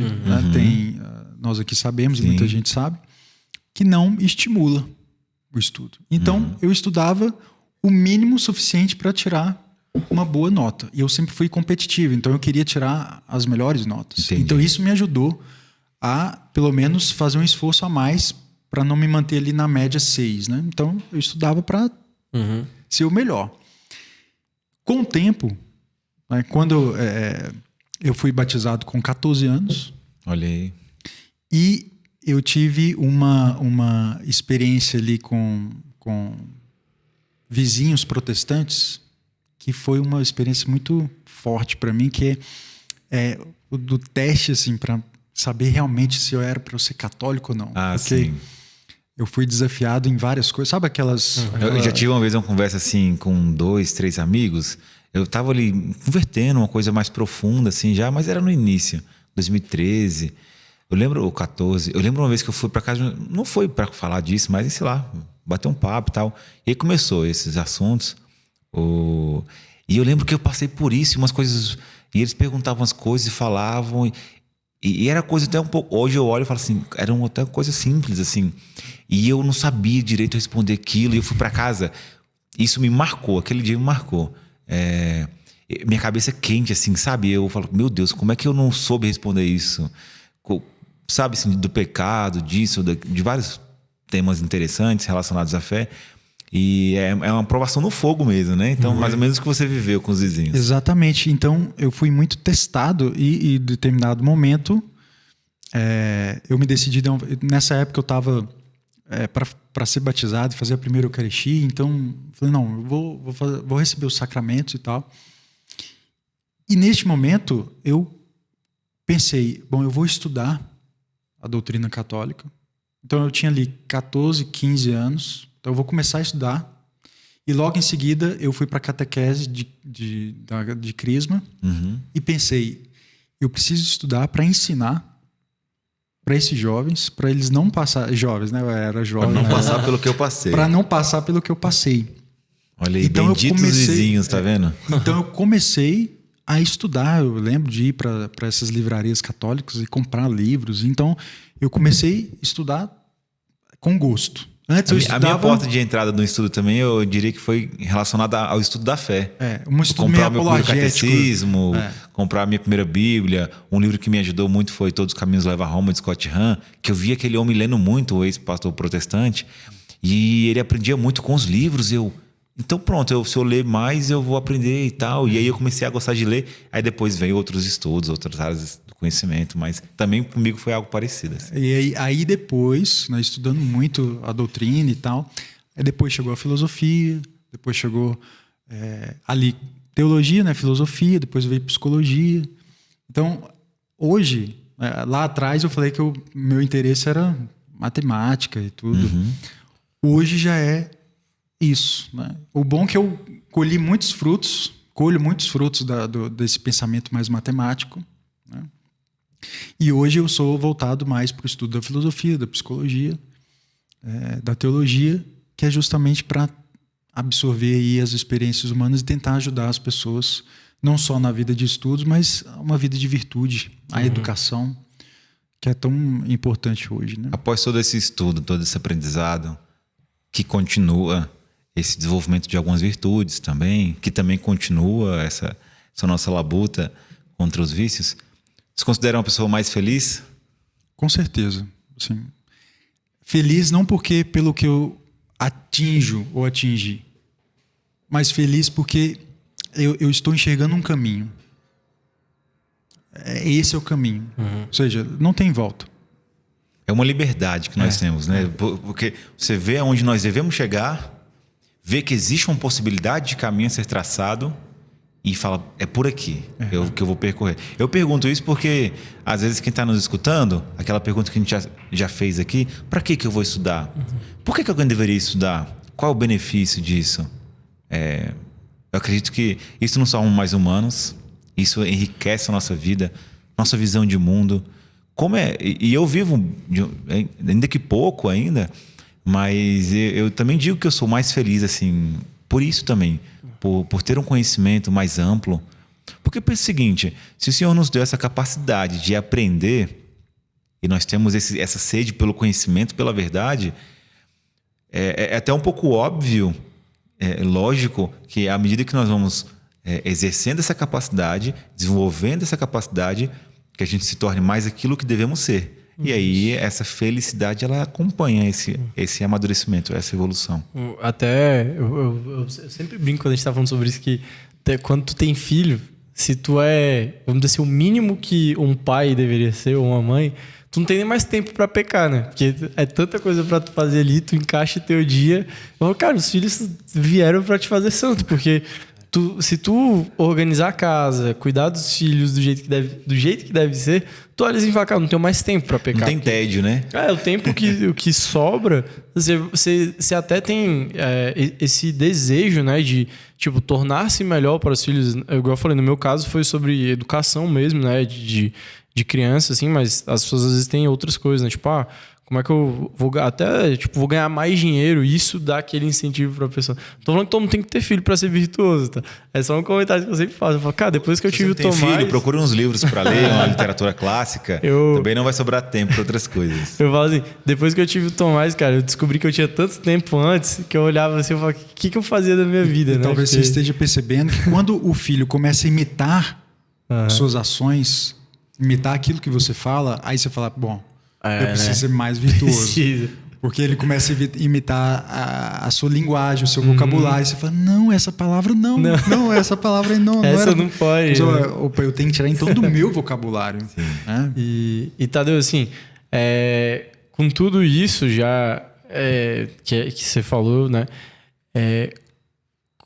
tem, nós aqui sabemos, e muita gente sabe, que não estimula o estudo. Então, eu estudava o mínimo suficiente para tirar uma boa nota. E eu sempre fui competitivo, então eu queria tirar as melhores notas. Entendi. Então, isso me ajudou a, pelo menos, fazer um esforço a mais para não me manter ali na média 6, né? Então, eu estudava para ser o melhor. Com o tempo, né, quando eu fui batizado com 14 anos... Olha aí. E eu tive uma experiência ali com vizinhos protestantes que foi uma experiência muito forte para mim, que é o do teste, assim, para saber realmente se eu era para eu ser católico ou não. Porque sim. Eu fui desafiado em várias coisas. Sabe aquelas... Eu já tive uma vez uma conversa assim com 2, 3 amigos. Eu tava ali convertendo uma coisa mais profunda, assim, já, mas era no início, 2013. Eu lembro, ou 14, eu lembro uma vez que eu fui para casa, não foi para falar disso, mas sei lá, bater um papo e tal. E aí começou esses assuntos. E eu lembro que eu passei por isso, umas coisas. E eles perguntavam as coisas e falavam. E era coisa até um pouco. Hoje eu olho e falo assim, era até coisa simples, assim. E eu não sabia direito responder aquilo. E eu fui para casa. Isso me marcou, aquele dia me marcou. Minha cabeça quente, assim, sabe? Eu falo, meu Deus, como é que eu não soube responder isso? Sabe, assim, do pecado, disso, de vários temas interessantes relacionados à fé. E é uma provação no fogo mesmo, né? Então, mais ou menos o que você viveu com os vizinhos. Exatamente. Então, eu fui muito testado e em determinado momento, eu me decidi... Nessa época, eu estava para ser batizado, fazer a primeira Eucaristia. Então, falei, não, eu vou receber os sacramentos e tal. E neste momento, eu pensei, bom, eu vou estudar a doutrina católica. Então, eu tinha ali 14, 15 anos... Então, eu vou começar a estudar. E logo em seguida, eu fui para a catequese de Crisma. Uhum. E pensei, eu preciso estudar para ensinar para esses jovens, para eles não passar... Jovens, né? Eu era jovem. Para não passar pelo que eu passei. Para não passar pelo que eu passei. Olha aí, então, benditos vizinhos, tá vendo? Então, eu comecei a estudar. Eu lembro de ir para essas livrarias católicas e comprar livros. Então, eu comecei a estudar com gosto. Antes eu estudava... A minha porta de entrada no estudo também, eu diria que foi relacionada ao estudo da fé. Um estudo comprar meio o meu primeiro apologético. catecismo, comprar a minha primeira Bíblia. Um livro que me ajudou muito foi Todos os Caminhos Levam a Roma, de Scott Hahn, que eu vi aquele homem lendo muito, o ex-pastor protestante, e ele aprendia muito com os livros. Então pronto, se eu ler mais, eu vou aprender e tal. E aí eu comecei a gostar de ler. Aí depois veio outros estudos, outras áreas do conhecimento, mas também comigo foi algo parecido. Assim. E aí depois, né, estudando muito a doutrina e tal, aí depois chegou a filosofia, depois chegou ali teologia, né, filosofia, depois veio psicologia. Então, hoje, lá atrás eu falei que o meu interesse era matemática e tudo. Uhum. Hoje já é isso, né? O bom é que eu colho muitos frutos desse pensamento mais matemático, né? E hoje eu sou voltado mais para o estudo da filosofia, da psicologia, da teologia, que é justamente para absorver aí as experiências humanas e tentar ajudar as pessoas, não só na vida de estudos, mas uma vida de virtude, a educação, que é tão importante hoje, né? Após todo esse estudo, todo esse aprendizado, que continua esse desenvolvimento de algumas virtudes também, que também continua essa nossa labuta contra os vícios, você considera uma pessoa mais feliz? Com certeza. Assim, feliz não porque pelo que eu atinjo ou atingi, mas feliz porque eu estou enxergando um caminho. Esse é o caminho. Ou seja, não tem volta. É uma liberdade que nós temos, né? Porque você vê aonde nós devemos chegar, vê que existe uma possibilidade de caminho a ser traçado e fala, é por aqui que eu vou percorrer. Eu pergunto isso porque, às vezes, quem está nos escutando, aquela pergunta que a gente já fez aqui, para que eu vou estudar? Por que alguém deveria estudar? Qual é o benefício disso? Eu acredito que isso nos torna mais humanos, isso enriquece a nossa vida, nossa visão de mundo. E eu vivo, ainda que pouco ainda, mas eu também digo que eu sou mais feliz, assim, por isso também, por ter um conhecimento mais amplo. Porque pensa o seguinte, se o Senhor nos deu essa capacidade de aprender, e nós temos essa sede pelo conhecimento, pela verdade, é até um pouco óbvio, lógico, que à medida que nós vamos exercendo essa capacidade, desenvolvendo essa capacidade, que a gente se torne mais aquilo que devemos ser. E aí essa felicidade ela acompanha esse amadurecimento, essa evolução. Até eu sempre brinco quando a gente tá falando sobre isso, que quando tu tem filho, se tu vamos dizer assim, o mínimo que um pai deveria ser ou uma mãe, tu não tem nem mais tempo para pecar, né? Porque é tanta coisa para tu fazer ali, tu encaixa teu dia. Eu falo, cara, os filhos vieram para te fazer santo, porque se tu organizar a casa, cuidar dos filhos do jeito que deve ser, tu olha assim e fala, cara, não tenho mais tempo pra pecar. Não tem tédio, né? O tempo o que sobra, você até tem esse desejo, né, de, tipo, tornar-se melhor para os filhos. Igual eu falei, no meu caso foi sobre educação mesmo, né, de criança, assim, mas as pessoas às vezes têm outras coisas, né, tipo, como é que eu vou ganhar mais dinheiro? Isso dá aquele incentivo pra pessoa. Tô falando que todo mundo tem que ter filho pra ser virtuoso, tá? É só um comentário que eu sempre faço. Eu falo, cara, depois que eu tive o Tomás... filho, procure uns livros pra ler, uma literatura clássica. Também não vai sobrar tempo pra outras coisas. Eu falo assim, depois que eu tive o Tomás, cara, eu descobri que eu tinha tanto tempo antes que eu olhava assim e falava, o que eu fazia da minha vida, né? Talvez você esteja percebendo que quando o filho começa a imitar suas ações, imitar aquilo que você fala, aí você fala, bom... eu preciso ser mais virtuoso. Precisa. Porque ele começa a imitar a sua linguagem, o seu vocabulário. E você fala, não, essa palavra não. Não, essa palavra não. Essa não pode. Eu tenho que tirar então do meu vocabulário. E Tadeu, assim, com tudo isso já que você falou, né?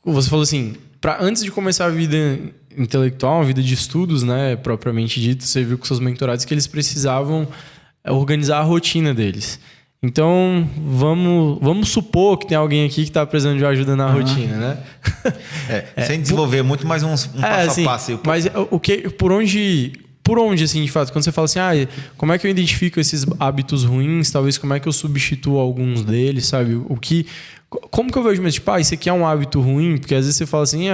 Você falou assim, antes de começar a vida intelectual, uma vida de estudos, né, propriamente dito, você viu com seus mentorados que eles precisavam organizar a rotina deles. Então, vamos supor que tem alguém aqui que está precisando de ajuda na rotina, né? Sem desenvolver muito, mais um passo a passo. Mas por onde, assim, de fato, quando você fala assim, como é que eu identifico esses hábitos ruins, talvez como é que eu substituo alguns deles, sabe? Como que eu vejo mesmo, tipo, isso aqui é um hábito ruim? Porque às vezes você fala assim,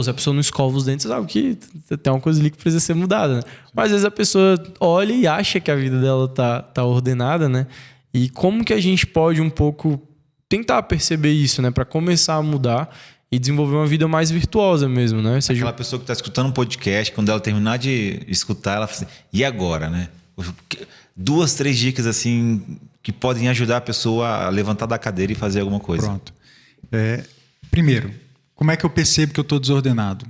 se a pessoa não escova os dentes, você sabe que tem uma coisa ali que precisa ser mudada, né? Mas às vezes a pessoa olha e acha que a vida dela tá ordenada, né? E como que a gente pode um pouco tentar perceber isso, né? Para começar a mudar e desenvolver uma vida mais virtuosa mesmo, né? Aquela pessoa que está escutando um podcast, quando ela terminar de escutar, ela fala assim, e agora, né? 2, 3 dicas assim que podem ajudar a pessoa a levantar da cadeira e fazer alguma coisa. Pronto. Primeiro, como é que eu percebo que eu estou desordenado?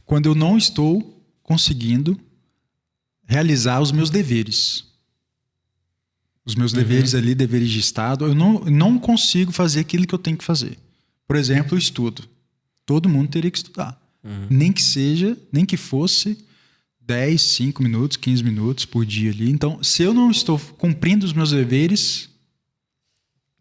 Quando eu não estou conseguindo realizar os meus deveres. Os meus deveres ali, deveres de Estado, eu não consigo fazer aquilo que eu tenho que fazer. Por exemplo, o estudo. Todo mundo teria que estudar. Nem que fosse 10, 5 minutos, 15 minutos por dia ali. Então, se eu não estou cumprindo os meus deveres,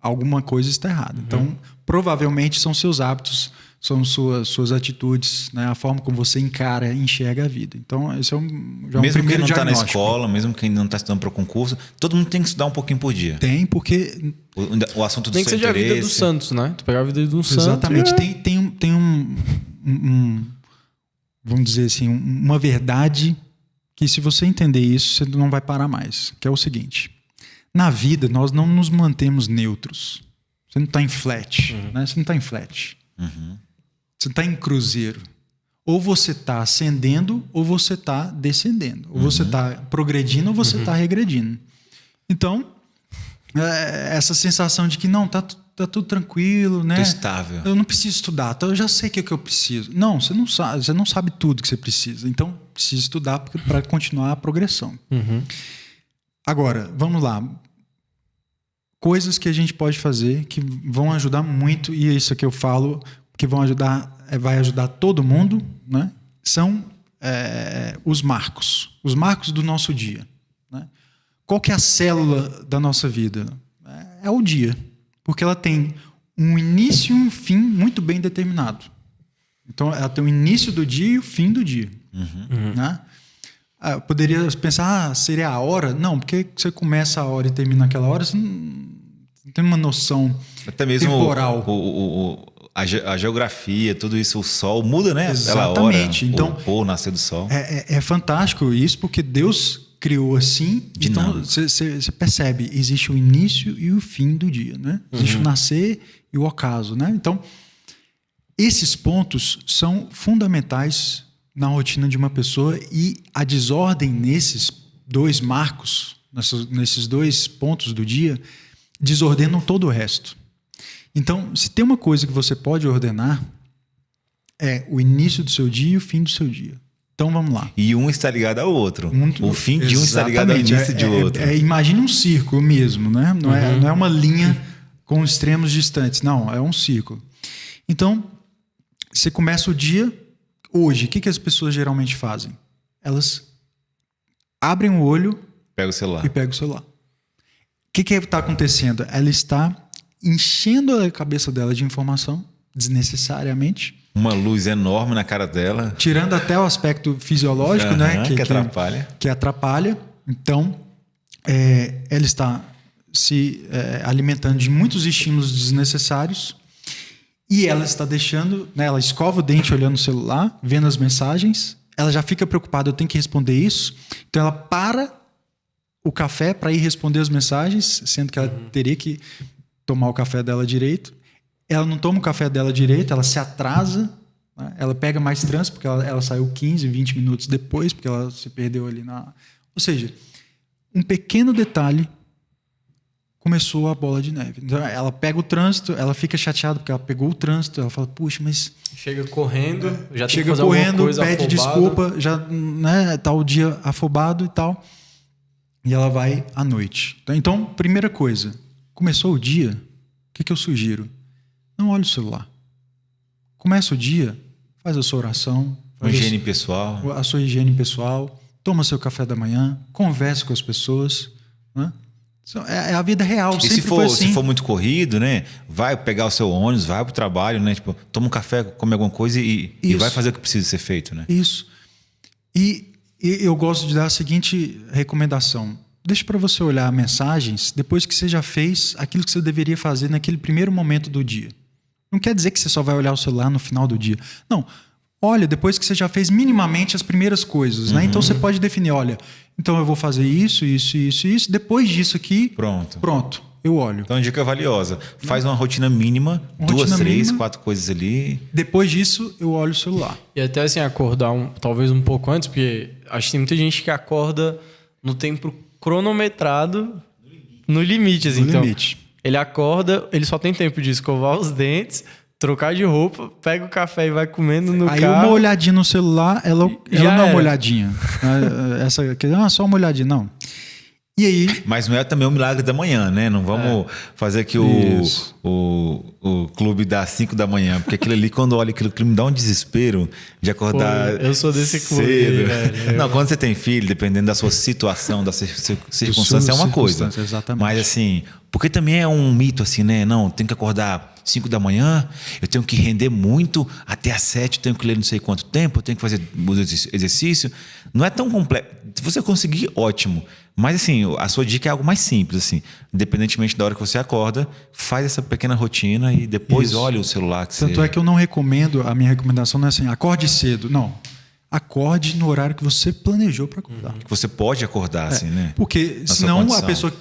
alguma coisa está errada. Então, provavelmente são seus hábitos, são suas atitudes, né? A forma como você enxerga a vida. Então, esse é já mesmo um primeiro diagnóstico. Mesmo quem não está na escola, mesmo quem não está estudando para o concurso, todo mundo tem que estudar um pouquinho por dia. Tem, porque... O assunto do tem que seu seja interesse. a vida dos santos, né? Tu pegar a vida dos santos. Exatamente. Tem vamos dizer assim, uma verdade que, se você entender isso, você não vai parar mais. Que é o seguinte: na vida, nós não nos mantemos neutros. Você não está em flat, né? Você não está em flat. Você está em cruzeiro. Ou você está ascendendo, ou você está descendendo. Ou você está progredindo, ou você está regredindo. Então, essa sensação de que não, tá tudo tranquilo, né? Tô estável. Eu não preciso estudar, então eu já sei o que eu preciso. Não, você não sabe tudo que você precisa. Então, precisa estudar para continuar a progressão. Agora, vamos lá. Coisas que a gente pode fazer que vão ajudar muito, e é isso que eu falo, que vai ajudar todo mundo, né? São os marcos do nosso dia, né? Qual que é a célula da nossa vida? É o dia, porque ela tem um início e um fim muito bem determinado. Então, ela tem o início do dia e o fim do dia. Né? Eu poderia pensar, seria a hora? Não, porque você começa a hora e termina aquela hora, você não tem uma noção até mesmo temporal. A geografia, tudo isso, o sol muda, né? Exatamente. Aquela hora, então, o nascer do sol. É fantástico isso, porque Deus criou assim. Então, você percebe, existe o início e o fim do dia, né? Existe o nascer e o ocaso, né? Então, esses pontos são fundamentais na rotina de uma pessoa, e a desordem nesses dois marcos, nesses dois pontos do dia, desordenam todo o resto. Então, se tem uma coisa que você pode ordenar, é o início do seu dia e o fim do seu dia. Então, vamos lá. E um está ligado ao outro. O fim de um está ligado ao início de outro. Imagine um círculo mesmo, né? Não é uma linha com extremos distantes. Não, é um círculo. Então, você começa o dia hoje. O que as pessoas geralmente fazem? Elas abrem o olho Pega o celular. e pegam o celular. O que está acontecendo? Ela está enchendo a cabeça dela de informação desnecessariamente. Uma luz enorme na cara dela. Tirando até o aspecto fisiológico, né? Que atrapalha. Que atrapalha. Então, ela está se alimentando de muitos estímulos desnecessários e ela está deixando, né, ela escova o dente olhando o celular, vendo as mensagens, ela já fica preocupada, eu tenho que responder isso, então ela para o café para ir responder as mensagens, sendo que ela teria que tomar o café dela direito. Ela não toma o café dela direito, ela se atrasa, né? Ela pega mais trânsito, porque ela saiu 15, 20 minutos depois, porque ela se perdeu ali na... Ou seja, um pequeno detalhe começou a bola de neve. Então, ela pega o trânsito, ela fica chateada porque ela pegou o trânsito, ela fala, puxa, mas... Chega correndo, já tem chega que fazer correndo, alguma coisa pede afobado. desculpa, já, né, tá o dia afobado e tal. E ela vai à noite. Então, primeira coisa, começou o dia, o que eu sugiro? Não olhe o celular. Começa o dia, faz a sua oração. Faz Higiene pessoal. A sua higiene pessoal, toma seu café da manhã, converse com as pessoas, né? É a vida real, E sempre foi assim. se for muito corrido, né? Vai pegar o seu ônibus, vai pro trabalho, né? Tipo, toma um café, come alguma coisa e vai fazer o que precisa ser feito, né? Isso. E eu gosto de dar a seguinte recomendação. Deixa para você olhar mensagens depois que você já fez aquilo que você deveria fazer naquele primeiro momento do dia. Não quer dizer que você só vai olhar o celular no final do dia. Não. Olha, depois que você já fez minimamente as primeiras coisas, né? Então você pode definir, olha, então eu vou fazer isso, isso, isso, isso. Depois disso aqui, pronto, eu olho. Então, dica valiosa. Faz uma rotina mínima, 2, 3, 4 coisas ali. Depois disso, eu olho o celular. E até assim, acordar talvez um pouco antes, porque acho que tem muita gente que acorda no tempo cronometrado, no limite. Assim. No limite. Ele acorda, ele só tem tempo de escovar os dentes, trocar de roupa, pega o café e vai comendo no Aí carro. uma olhadinha no celular, ela não é uma olhadinha. Só uma olhadinha, não. E aí... Mas não é também o milagre da manhã, né? Não vamos fazer aqui o clube das 5 da manhã, porque aquilo ali, quando olha aquilo, me dá um desespero de acordar. Pô, eu sou desse clube, cedo. velho. Não, quando você tem filho, dependendo da sua situação, da circunstância, é uma coisa. Exatamente. Mas assim, porque também é um mito assim, né? Não, tem que acordar 5 da manhã, eu tenho que render muito, até às 7 eu tenho que ler não sei quanto tempo, eu tenho que fazer exercício. Não é tão complexo. Se você conseguir, ótimo. Mas assim, a sua dica é algo mais simples, assim. Independentemente da hora que você acorda, faz essa pequena rotina e depois olha o celular. Tanto é que eu não recomendo, a minha recomendação não é assim, acorde cedo. Não. Acorde no horário que você planejou para acordar. Que você pode acordar, assim, né? Porque senão a pessoa que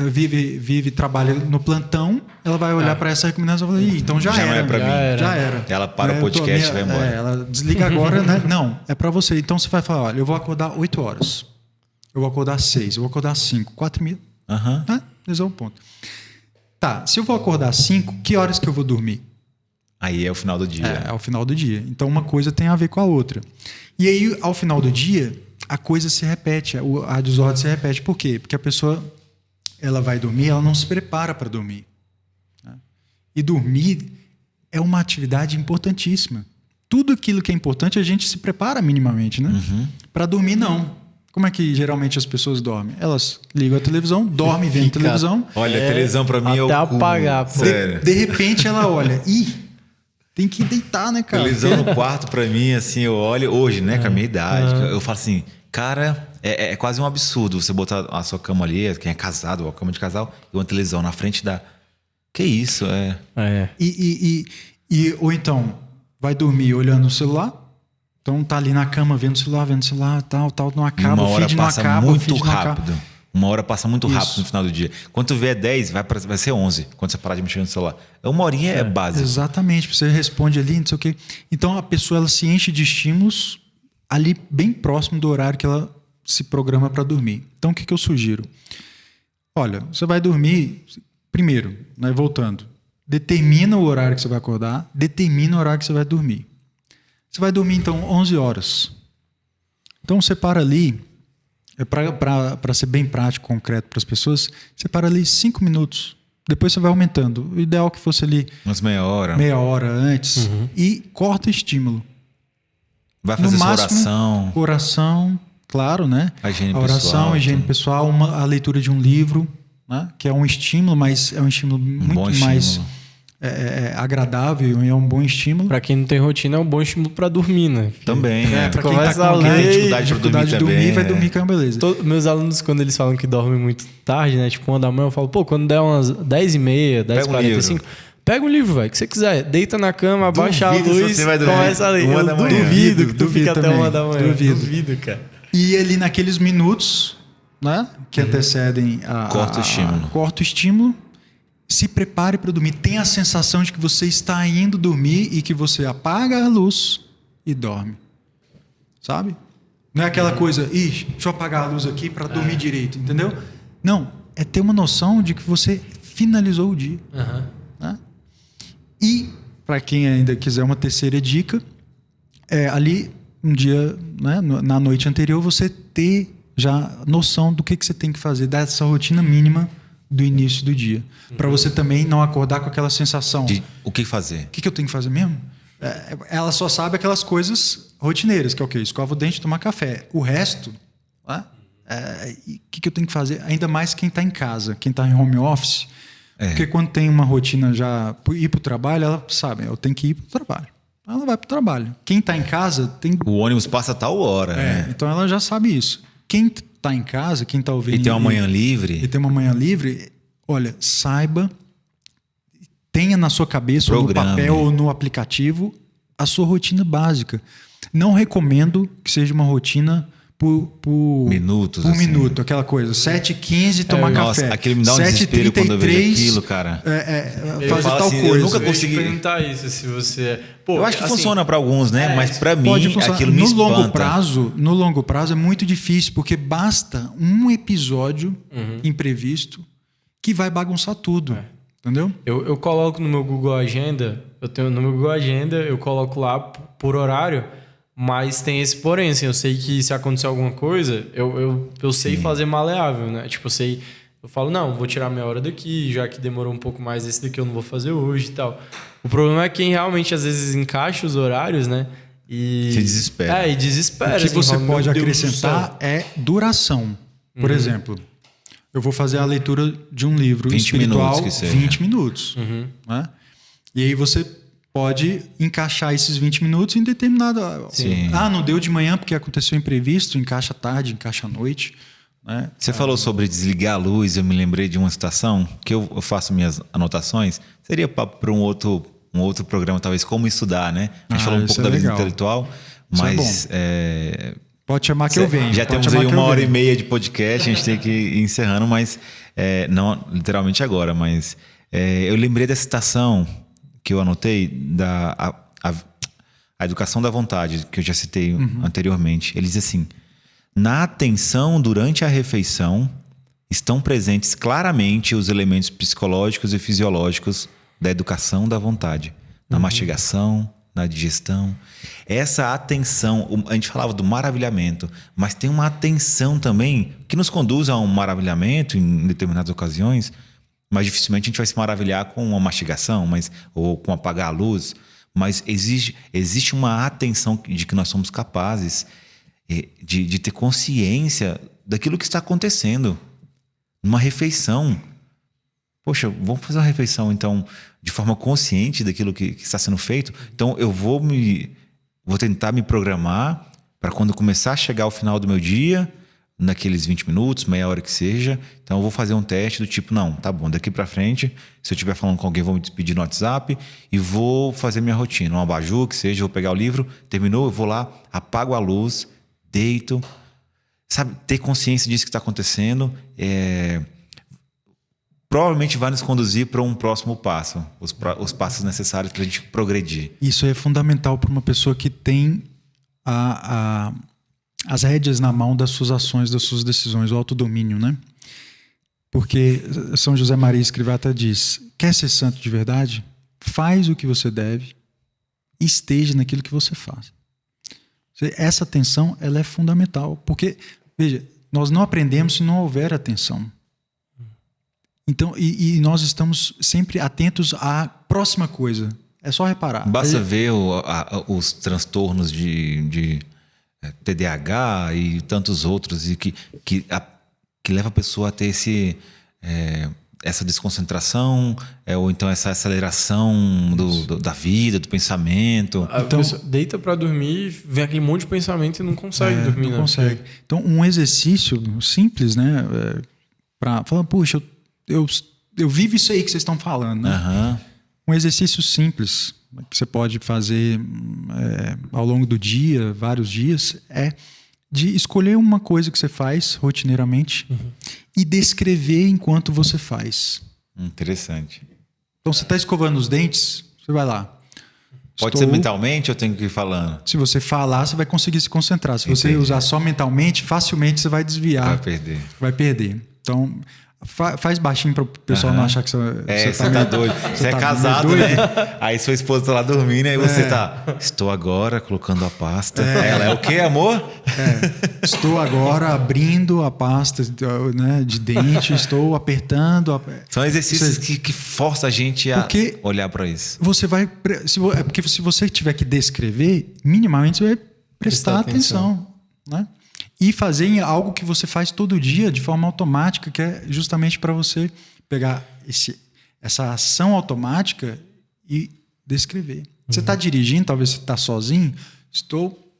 vive trabalha no plantão, ela vai olhar para essa recomendação e vai falar, então já era. Não é para mim. Já era. Ela para o podcast e vai embora. Ela desliga agora, né? Não, é para você. Então você vai falar, olha, eu vou acordar 8 horas. Eu vou acordar 6, eu vou acordar 5, 4h30. Né? Esse é o ponto. Tá, se eu vou acordar 5, que horas que eu vou dormir? Aí é o final do dia. É o final do dia. Então uma coisa tem a ver com a outra. E aí, ao final do dia, a coisa se repete, a desordem se repete. Por quê? Porque a pessoa ela vai dormir, ela não se prepara para dormir. Né? E dormir é uma atividade importantíssima. Tudo aquilo que é importante a gente se prepara minimamente, né? Para dormir, não. Como é que geralmente as pessoas dormem? Elas ligam a televisão, dormem vendo televisão. Olha, a televisão para mim é o até apagar, pô. De repente ela olha, tem que deitar, né, cara? Televisão no quarto, pra mim, assim, eu olho hoje, né, com a minha idade. Eu falo assim, cara, é quase um absurdo você botar a sua cama ali, quem é casado, ou a cama de casal, e uma televisão na frente da... Que isso, Ou então, vai dormir olhando o celular, então tá ali na cama vendo o celular, tal, não acaba, uma hora o feed não passa acaba, muito rápido. Uma hora passa muito rápido no final do dia. Quando tu vê é 10, vai ser 11, quando você parar de mexer no celular. Uma horinha é básico. Exatamente, você responde ali, não sei o quê. Então a pessoa ela se enche de estímulos ali bem próximo do horário que ela se programa para dormir. Então o que eu sugiro? Olha, você vai dormir, primeiro, né, voltando, determina o horário que você vai acordar, determina o horário que você vai dormir. Você vai dormir então 11 horas. Então separa ali, para ser bem prático, concreto para as pessoas, separa ali 5 minutos Depois você vai aumentando. O ideal é que fosse ali Umas meia hora. meia hora antes. E corta estímulo. Vai fazer No sua máximo, oração, claro, né? A higiene oração, pessoal, a higiene tudo. pessoal, a leitura de um livro, né? Que é um estímulo, mas é um estímulo muito bom mais estímulo. agradável e é um bom estímulo. Pra quem não tem rotina, é um bom estímulo pra dormir, né? Também, é. Pra quem começa tá a com ler, dificuldade pra dificuldade de dormir dormir, também, vai dormir que é uma beleza. Meus alunos, quando eles falam que dormem muito tarde, né? Tipo, 1 da manhã, eu falo, pô, quando der umas 10h30, 10h45, pega um livro, velho, que você quiser. Deita na cama, abaixa a Duvido se luz, você vai dormir começa a ler. 1 Eu da manhã. duvido que tu Duvido fica até também. 1 da manhã. Duvido. Cara. E ali naqueles minutos, né, que antecedem Corta o estímulo. corta o estímulo, se prepare para dormir. Tenha a sensação de que você está indo dormir e que você apaga a luz e dorme. Sabe? Não é aquela coisa, deixa eu apagar a luz aqui para dormir direito, entendeu? Não, é ter uma noção de que você finalizou o dia. Né? E, para quem ainda quiser uma terceira dica, ali um dia, né, na noite anterior, você ter já noção do que você tem que fazer, dessa rotina mínima do início do dia. Para você também não acordar com aquela sensação. De o que fazer? O que eu tenho que fazer mesmo? Ela só sabe aquelas coisas rotineiras, que é o quê? Escova o dente, tomar café. O resto, né? O que eu tenho que fazer? Ainda mais quem está em casa, quem está em home office. Porque quando tem uma rotina já ir para o trabalho, ela sabe, eu tenho que ir para o trabalho. Ela vai para o trabalho. Quem está em casa tem... O ônibus passa a tal hora, né? Então ela já sabe isso. Quem está em casa, quem está ouvindo... E tem uma manhã livre. E tem uma manhã livre, olha, saiba, tenha na sua cabeça, ou no papel, ou no aplicativo, a sua rotina básica. Não recomendo que seja uma rotina por minutos, por assim. minuto, aquela coisa. 7h15, tomar Nossa, café. aquilo me dá um desespero quando eu vejo aquilo, cara. Fazer falo tal assim, coisa. eu nunca consegui- Eu ia te perguntar isso, se você... Pô, Eu acho que assim, funciona para alguns, né? Mas para mim, Pode funcionar. aquilo me no espanta. longo prazo é muito difícil, porque basta um episódio imprevisto que vai bagunçar tudo. Entendeu? Eu coloco no meu Google Agenda, no meu Google Agenda, eu coloco lá por horário, mas tem esse porém, assim, eu sei que se acontecer alguma coisa, eu sei fazer maleável, né? Tipo, eu falo, não, vou tirar meia hora daqui, já que demorou um pouco mais, esse daqui eu não vou fazer hoje e tal. O problema é quem realmente, às vezes, encaixa os horários, né? E Se desespera. E desespera. O que assim, você fala, pode "Meu Deus do acrescentar céu." é duração. Por exemplo, eu vou fazer a leitura de um livro 20 espiritual, minutos que seja. 20 minutos. Né? E aí você pode encaixar esses 20 minutos em determinado... Sim. não deu de manhã porque aconteceu imprevisto, encaixa à tarde, encaixa à noite. Né? Você falou sobre desligar a luz, eu me lembrei de uma citação que eu faço minhas anotações. Seria para um outro programa, talvez, como estudar, né? A gente falou um isso pouco é da vida legal. intelectual, Isso é mas... Pode chamar que eu venho. Já pode temos chamar aí que eu 1h30 venho. de podcast, a gente tem que ir encerrando, mas não literalmente agora, mas eu lembrei da citação que eu anotei da a educação da vontade, que eu já citei anteriormente. Ele diz assim: na atenção durante a refeição estão presentes claramente os elementos psicológicos e fisiológicos da educação da vontade, na mastigação, na digestão. Essa atenção, a gente falava do maravilhamento, mas tem uma atenção também que nos conduz a um maravilhamento em determinadas ocasiões, mas dificilmente a gente vai se maravilhar com uma mastigação, ou com apagar a luz, mas existe uma atenção de que nós somos capazes de ter consciência daquilo que está acontecendo numa refeição. Poxa, vamos fazer uma refeição, então, de forma consciente daquilo que está sendo feito. Então, eu vou tentar me programar para quando começar a chegar ao final do meu dia, naqueles 20 minutos, meia hora que seja. Então, eu vou fazer um teste do tipo, não, tá bom, daqui para frente, se eu estiver falando com alguém, vou me despedir no WhatsApp e vou fazer minha rotina. Um abajur, que seja, vou pegar o livro, terminou, eu vou lá, apago a luz, deito. Sabe, ter consciência disso que está acontecendo provavelmente vai nos conduzir para um próximo passo, os passos necessários para a gente progredir. Isso é fundamental para uma pessoa que tem as rédeas na mão das suas ações, das suas decisões, o autodomínio, né? Porque São José Maria Escrivá diz: quer ser santo de verdade? Faz o que você deve e esteja naquilo que você faz. Essa atenção, ela é fundamental, porque, veja, nós não aprendemos se não houver atenção. Então, e nós estamos sempre atentos à próxima coisa. É só reparar. Basta ver os transtornos de TDAH e tantos outros e que leva a pessoa a ter essa desconcentração, ou então essa aceleração da vida, do pensamento. Então, deita para dormir, vem aquele monte de pensamento e não consegue dormir. Não consegue. Então, um exercício simples, né? Para falar, puxa, eu vivo isso aí que vocês estão falando, né? Uhum. Um exercício simples que você pode fazer ao longo do dia, vários dias, é de escolher uma coisa que você faz rotineiramente e descrever enquanto você faz. Interessante. Então, você está escovando os dentes, você vai lá. Pode ser mentalmente ou eu tenho que ir falando? Se você falar, você vai conseguir se concentrar. Se você usar só mentalmente, facilmente você vai desviar. Vai perder. Então, faz baixinho para o pessoal não achar que você tá doido. Você é casado, né? Aí sua esposa tá lá dormindo, aí você tá... Estou agora colocando a pasta. Ela é o quê, amor? Estou agora abrindo a pasta, né, de dente, estou apertando. São exercícios que forçam a gente a olhar para isso. Você vai... Porque se você tiver que descrever, minimamente você vai prestar atenção, né? E fazer algo que você faz todo dia de forma automática, que é justamente para você pegar essa ação automática e descrever. Você está dirigindo, talvez você está sozinho.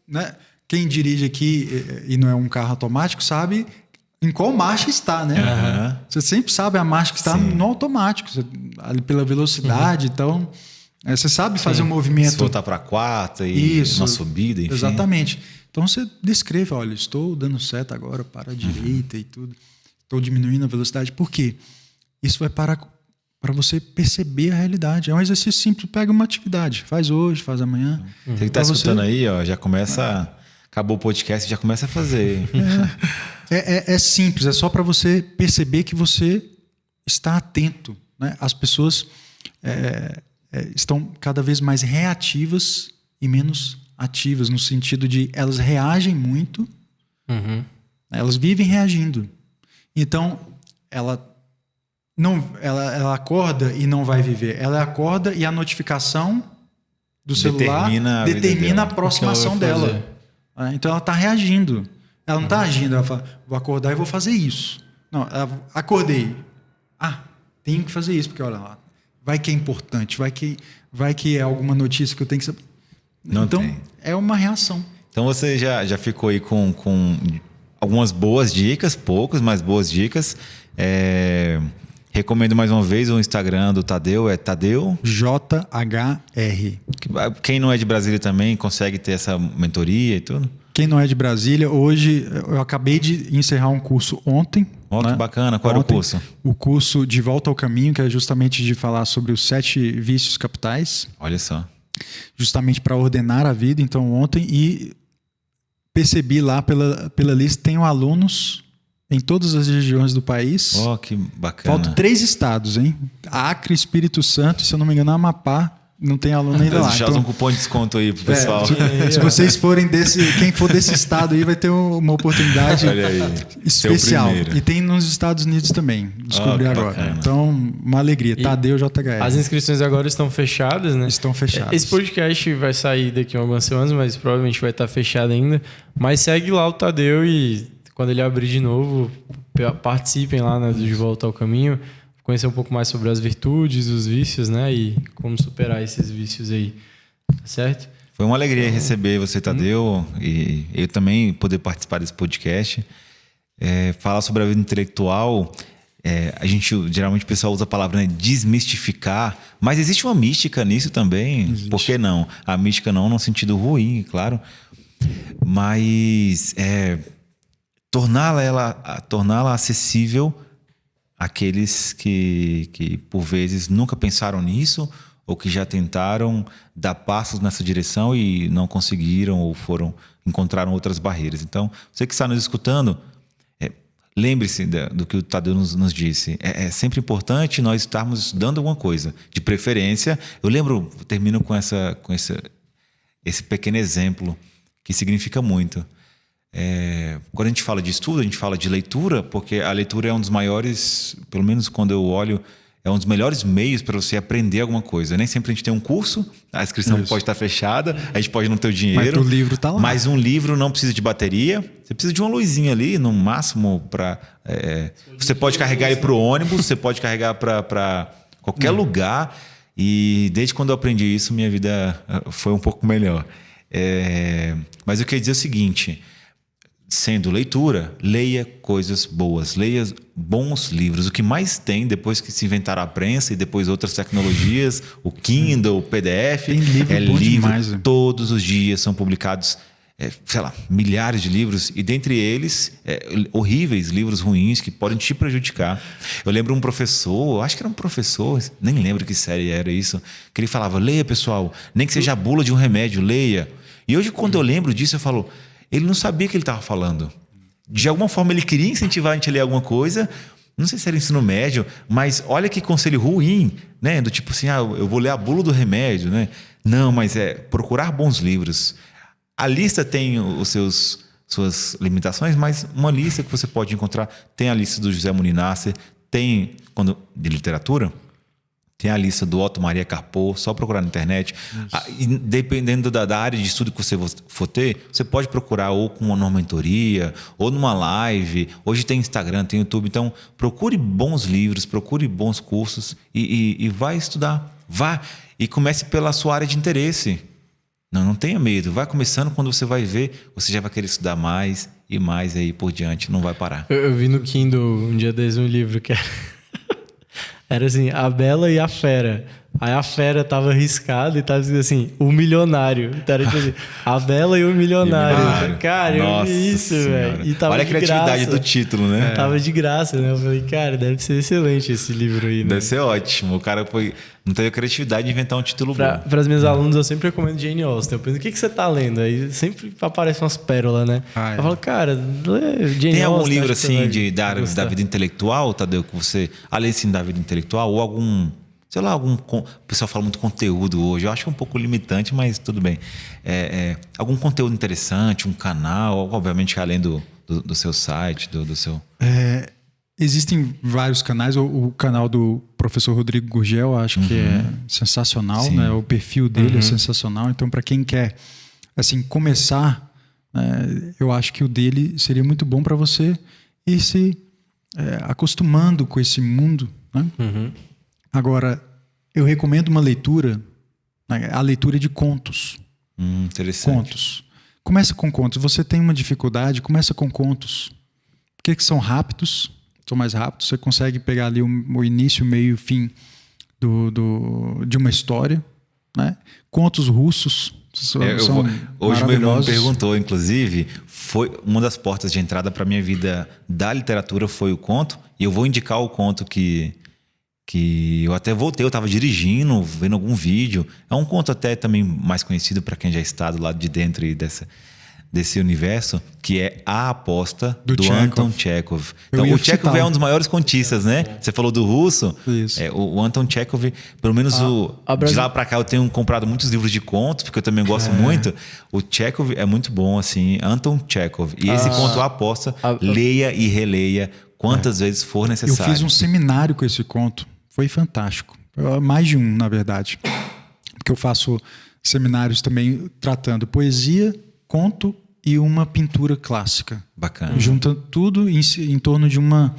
Né? Quem dirige aqui e não é um carro automático sabe em qual marcha está, né? Uhum. Você sempre sabe a marcha que está no automático, ali pela velocidade. Então, você sabe fazer um movimento. Se voltar para a quarta e uma subida, enfim. Exatamente. Então você descreve, olha, estou dando seta agora para a direita e tudo. Estou diminuindo a velocidade. Por quê? Isso vai para você perceber a realidade. É um exercício simples. Pega uma atividade. Faz hoje, faz amanhã. Você que está escutando aí, ó, já começa... Acabou o podcast, já começa a fazer. É simples. É só para você perceber que você está atento, né? As pessoas estão cada vez mais reativas e menos ativas, no sentido de elas reagem muito, elas vivem reagindo. Então, ela acorda e não vai viver. Ela acorda e a notificação do celular determina a próxima ação dela. Então, ela está reagindo. Ela não está agindo. Ela fala, vou acordar e vou fazer isso. Não, acordei. Tenho que fazer isso, porque olha lá, vai que é importante, vai que é alguma notícia que eu tenho que saber. Então, é uma reação. Então, você já ficou aí com algumas boas dicas, poucas, mas boas dicas. Recomendo mais uma vez o Instagram do Tadeu, é Tadeu JHR. Quem não é de Brasília também consegue ter essa mentoria e tudo? Quem não é de Brasília, hoje eu acabei de encerrar um curso ontem. Que bacana. Qual era o curso? O curso De Volta ao Caminho, que é justamente de falar sobre os 7 vícios capitais. Olha só. Justamente para ordenar a vida. Então, ontem, e percebi lá pela lista, tenho alunos em todas as regiões do país. Que bacana. Faltam 3 estados, hein? Acre, Espírito Santo, se eu não me engano, Amapá. Não tem aluno ainda lá. Já usa um cupom de desconto aí pro pessoal. Se vocês forem quem for desse estado aí vai ter uma oportunidade especial. E tem nos Estados Unidos também. Descobri agora. Bacana. Então, uma alegria. Tadeu JHR. As inscrições agora estão fechadas, né? Estão fechadas. Esse podcast vai sair daqui a algumas semanas, mas provavelmente vai estar fechado ainda. Mas segue lá o Tadeu e quando ele abrir de novo, participem lá, né, do De Volta ao Caminho. Conhecer um pouco mais sobre as virtudes, os vícios, né? E como superar esses vícios aí, certo? Foi uma alegria receber você, Tadeu, e eu também poder participar desse podcast. Falar sobre a vida intelectual, geralmente o pessoal usa a palavra, né, desmistificar, mas existe uma mística nisso também. Existe. Por que não? A mística não no sentido ruim, claro, mas torná-la acessível àqueles que por vezes nunca pensaram nisso ou que já tentaram dar passos nessa direção e não conseguiram ou encontraram outras barreiras. Então, você que está nos escutando, lembre-se do que o Tadeu nos disse. É sempre importante nós estarmos estudando alguma coisa. De preferência, eu termino com esse pequeno exemplo que significa muito. quando a gente fala de estudo, a gente fala de leitura, porque a leitura é um dos maiores, pelo menos quando eu olho, é um dos melhores meios para você aprender alguma coisa. Nem sempre a gente tem um curso, a inscrição pode estar fechada, a gente pode não ter o dinheiro. Mas o livro está lá. Mas um livro não precisa de bateria, você precisa de uma luzinha ali, no máximo, para... você pode carregar ele para o ônibus, você pode carregar para qualquer lugar. E desde quando eu aprendi isso, minha vida foi um pouco melhor. Mas eu queria dizer o seguinte... Sendo leitura, leia coisas boas, leia bons livros. O que mais tem, depois que se inventaram a prensa e depois outras tecnologias, o Kindle, o PDF, tem livro demais, né? Todos os dias são publicados, milhares de livros, e dentre eles, horríveis, livros ruins que podem te prejudicar. Eu lembro um professor, acho que era um professor, nem lembro que série era isso, que ele falava, leia, pessoal, nem que seja a bula de um remédio, leia. E hoje, quando eu lembro disso, eu falo... Ele não sabia o que ele estava falando. De alguma forma, ele queria incentivar a gente a ler alguma coisa. Não sei se era ensino médio, mas olha que conselho ruim, né? Do tipo assim, eu vou ler a bula do remédio, né? Não, mas procurar bons livros. A lista tem suas limitações, mas uma lista que você pode encontrar. Tem a lista do José Muninasser, tem, de literatura... Tem a lista do Otto Maria Carpo, só procurar na internet. E dependendo da área de estudo que você for ter, você pode procurar ou com uma mentoria, ou numa live. Hoje tem Instagram, tem YouTube. Então, procure bons livros, procure bons cursos e vai estudar. Vá e comece pela sua área de interesse. Não tenha medo. Vai começando, quando você vai ver, você já vai querer estudar mais e mais aí por diante. Não vai parar. Eu vi no Kindle um dia desses um livro que era assim, A Bela e a Fera. Aí a Fera tava riscada e tava escrito assim, O Milionário. Então era tipo assim, A Bela e o Milionário. Cara, eu vi isso, velho. E tava olha a criatividade do título, né? Tava de graça, né? Eu falei, cara, deve ser excelente esse livro aí, né? Deve ser ótimo. O cara não teve a criatividade de inventar um título bom. Para as minhas alunos, eu sempre recomendo Jane Austen. Eu penso, o que você tá lendo? Aí sempre aparecem umas pérolas, né? Eu falo, cara, lê Jane Austen. Tem algum livro assim da vida intelectual, Tadeu, que você... Além assim da vida intelectual, ou algum... Sei lá, o pessoal fala muito conteúdo hoje. Eu acho um pouco limitante, mas tudo bem. Algum conteúdo interessante, um canal, obviamente além do seu site, do seu... Existem vários canais. O canal do professor Rodrigo Gurgel, acho que é sensacional, né? O perfil dele é sensacional. Então, para quem quer assim, começar, eu acho que o dele seria muito bom para você ir se acostumando com esse mundo, né? Agora, eu recomendo uma leitura, a leitura de contos. Interessante. Contos. Começa com contos. Você tem uma dificuldade, começa com contos. Porque são rápidos, são mais rápidos. Você consegue pegar ali o início, meio e fim de uma história, né? Contos russos são hoje meu irmão me perguntou, inclusive, foi uma das portas de entrada para minha vida da literatura foi o conto. E eu vou indicar o conto que eu até voltei, eu estava dirigindo, vendo algum vídeo. É um conto até também mais conhecido para quem já está do lado de dentro desse universo, que é A Aposta, do Anton Chekhov. Então, o Chekhov é um dos maiores contistas, né? Você falou do russo. Isso. O Anton Chekhov, pelo menos de lá para cá eu tenho comprado muitos livros de contos, porque eu também gosto muito. O Chekhov é muito bom, assim, Anton Chekhov. E esse conto, A Aposta, leia e releia quantas vezes for necessário. Eu fiz um seminário com esse conto. Foi fantástico. Mais de um, na verdade. Porque eu faço seminários também tratando poesia, conto e uma pintura clássica. Bacana. Junta tudo em torno de um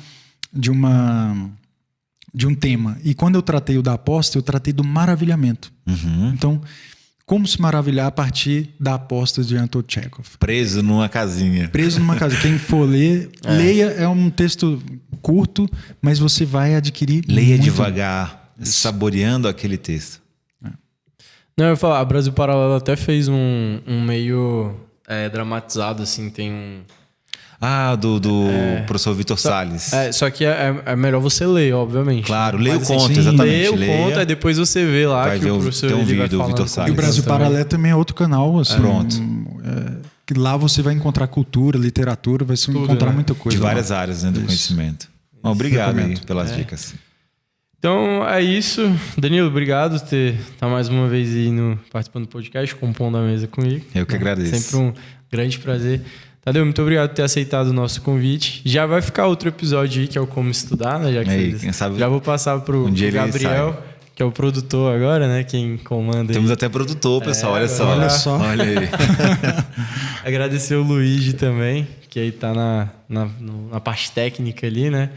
tema. E quando eu tratei o da aposta, eu tratei do maravilhamento. Então, como se maravilhar a partir da aposta de Anton Chekhov. Preso numa casinha. Quem for ler, leia. É um texto curto, mas você vai adquirir leia devagar, saboreando aquele texto. Não, eu ia falar, a Brasil Paralelo até fez um meio dramatizado, assim, tem um... do professor Vitor Salles. Só que é melhor você ler, obviamente. Claro, leia o conto, exatamente. Leia o conto, aí depois você vê lá vai que o professor tem um vídeo do Vitor E Salles. o Brasil Paralelo também é outro canal. Assim, Pronto. Que lá você vai encontrar cultura, literatura, vai encontrar muita coisa. De várias áreas, né, do conhecimento. Bom, obrigado aí pelas dicas. Então é isso. Danilo, obrigado por estar mais uma vez aí participando do podcast, compondo a mesa comigo. Eu que agradeço. Sempre um grande prazer. Tadeu, muito obrigado por ter aceitado o nosso convite. Já vai ficar outro episódio aí, que é o Como Estudar, né? Já, que quem sabe já vou passar pro Gabriel, que é o produtor agora, né? Quem comanda. Temos aí. até produtor, pessoal. Olha só. Olha aí. Agradecer o Luigi também, que aí tá na parte técnica ali, né?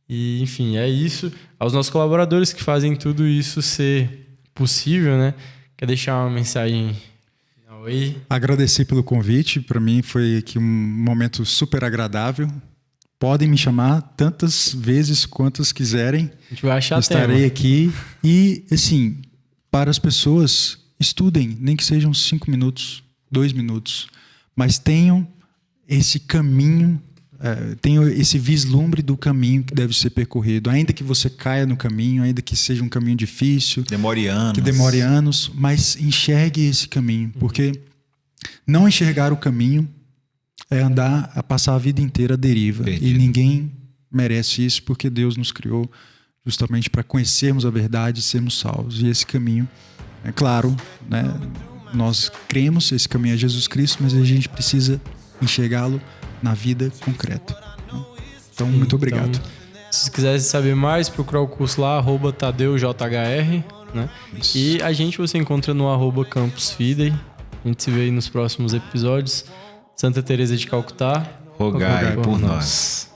E, enfim, é isso. Aos nossos colaboradores que fazem tudo isso ser possível, né? Quer deixar uma mensagem aí? Agradecer pelo convite. Para mim foi aqui um momento super agradável. Podem me chamar tantas vezes quantas quiserem. A gente vai achar Estarei aqui. E, assim, para as pessoas, estudem, nem que sejam 5 minutos, 2 minutos. Mas tenham esse caminho, tenham esse vislumbre do caminho que deve ser percorrido. Ainda que você caia no caminho, ainda que seja um caminho difícil. Que demore anos, mas enxergue esse caminho. Porque não enxergar o caminho é andar a passar a vida inteira à deriva. Perdido. E ninguém merece isso, porque Deus nos criou justamente para conhecermos a verdade e sermos salvos. E esse caminho, é claro, né, nós cremos, esse caminho é Jesus Cristo, mas a gente precisa enxergá-lo na vida concreta. Então, muito obrigado. Então, se vocês quiserem saber mais, procurar o curso lá, @TadeuJR, né? E a gente você encontra no @CampusFidei. A gente se vê aí nos próximos episódios. Santa Teresa de Calcutá, rogai por nós.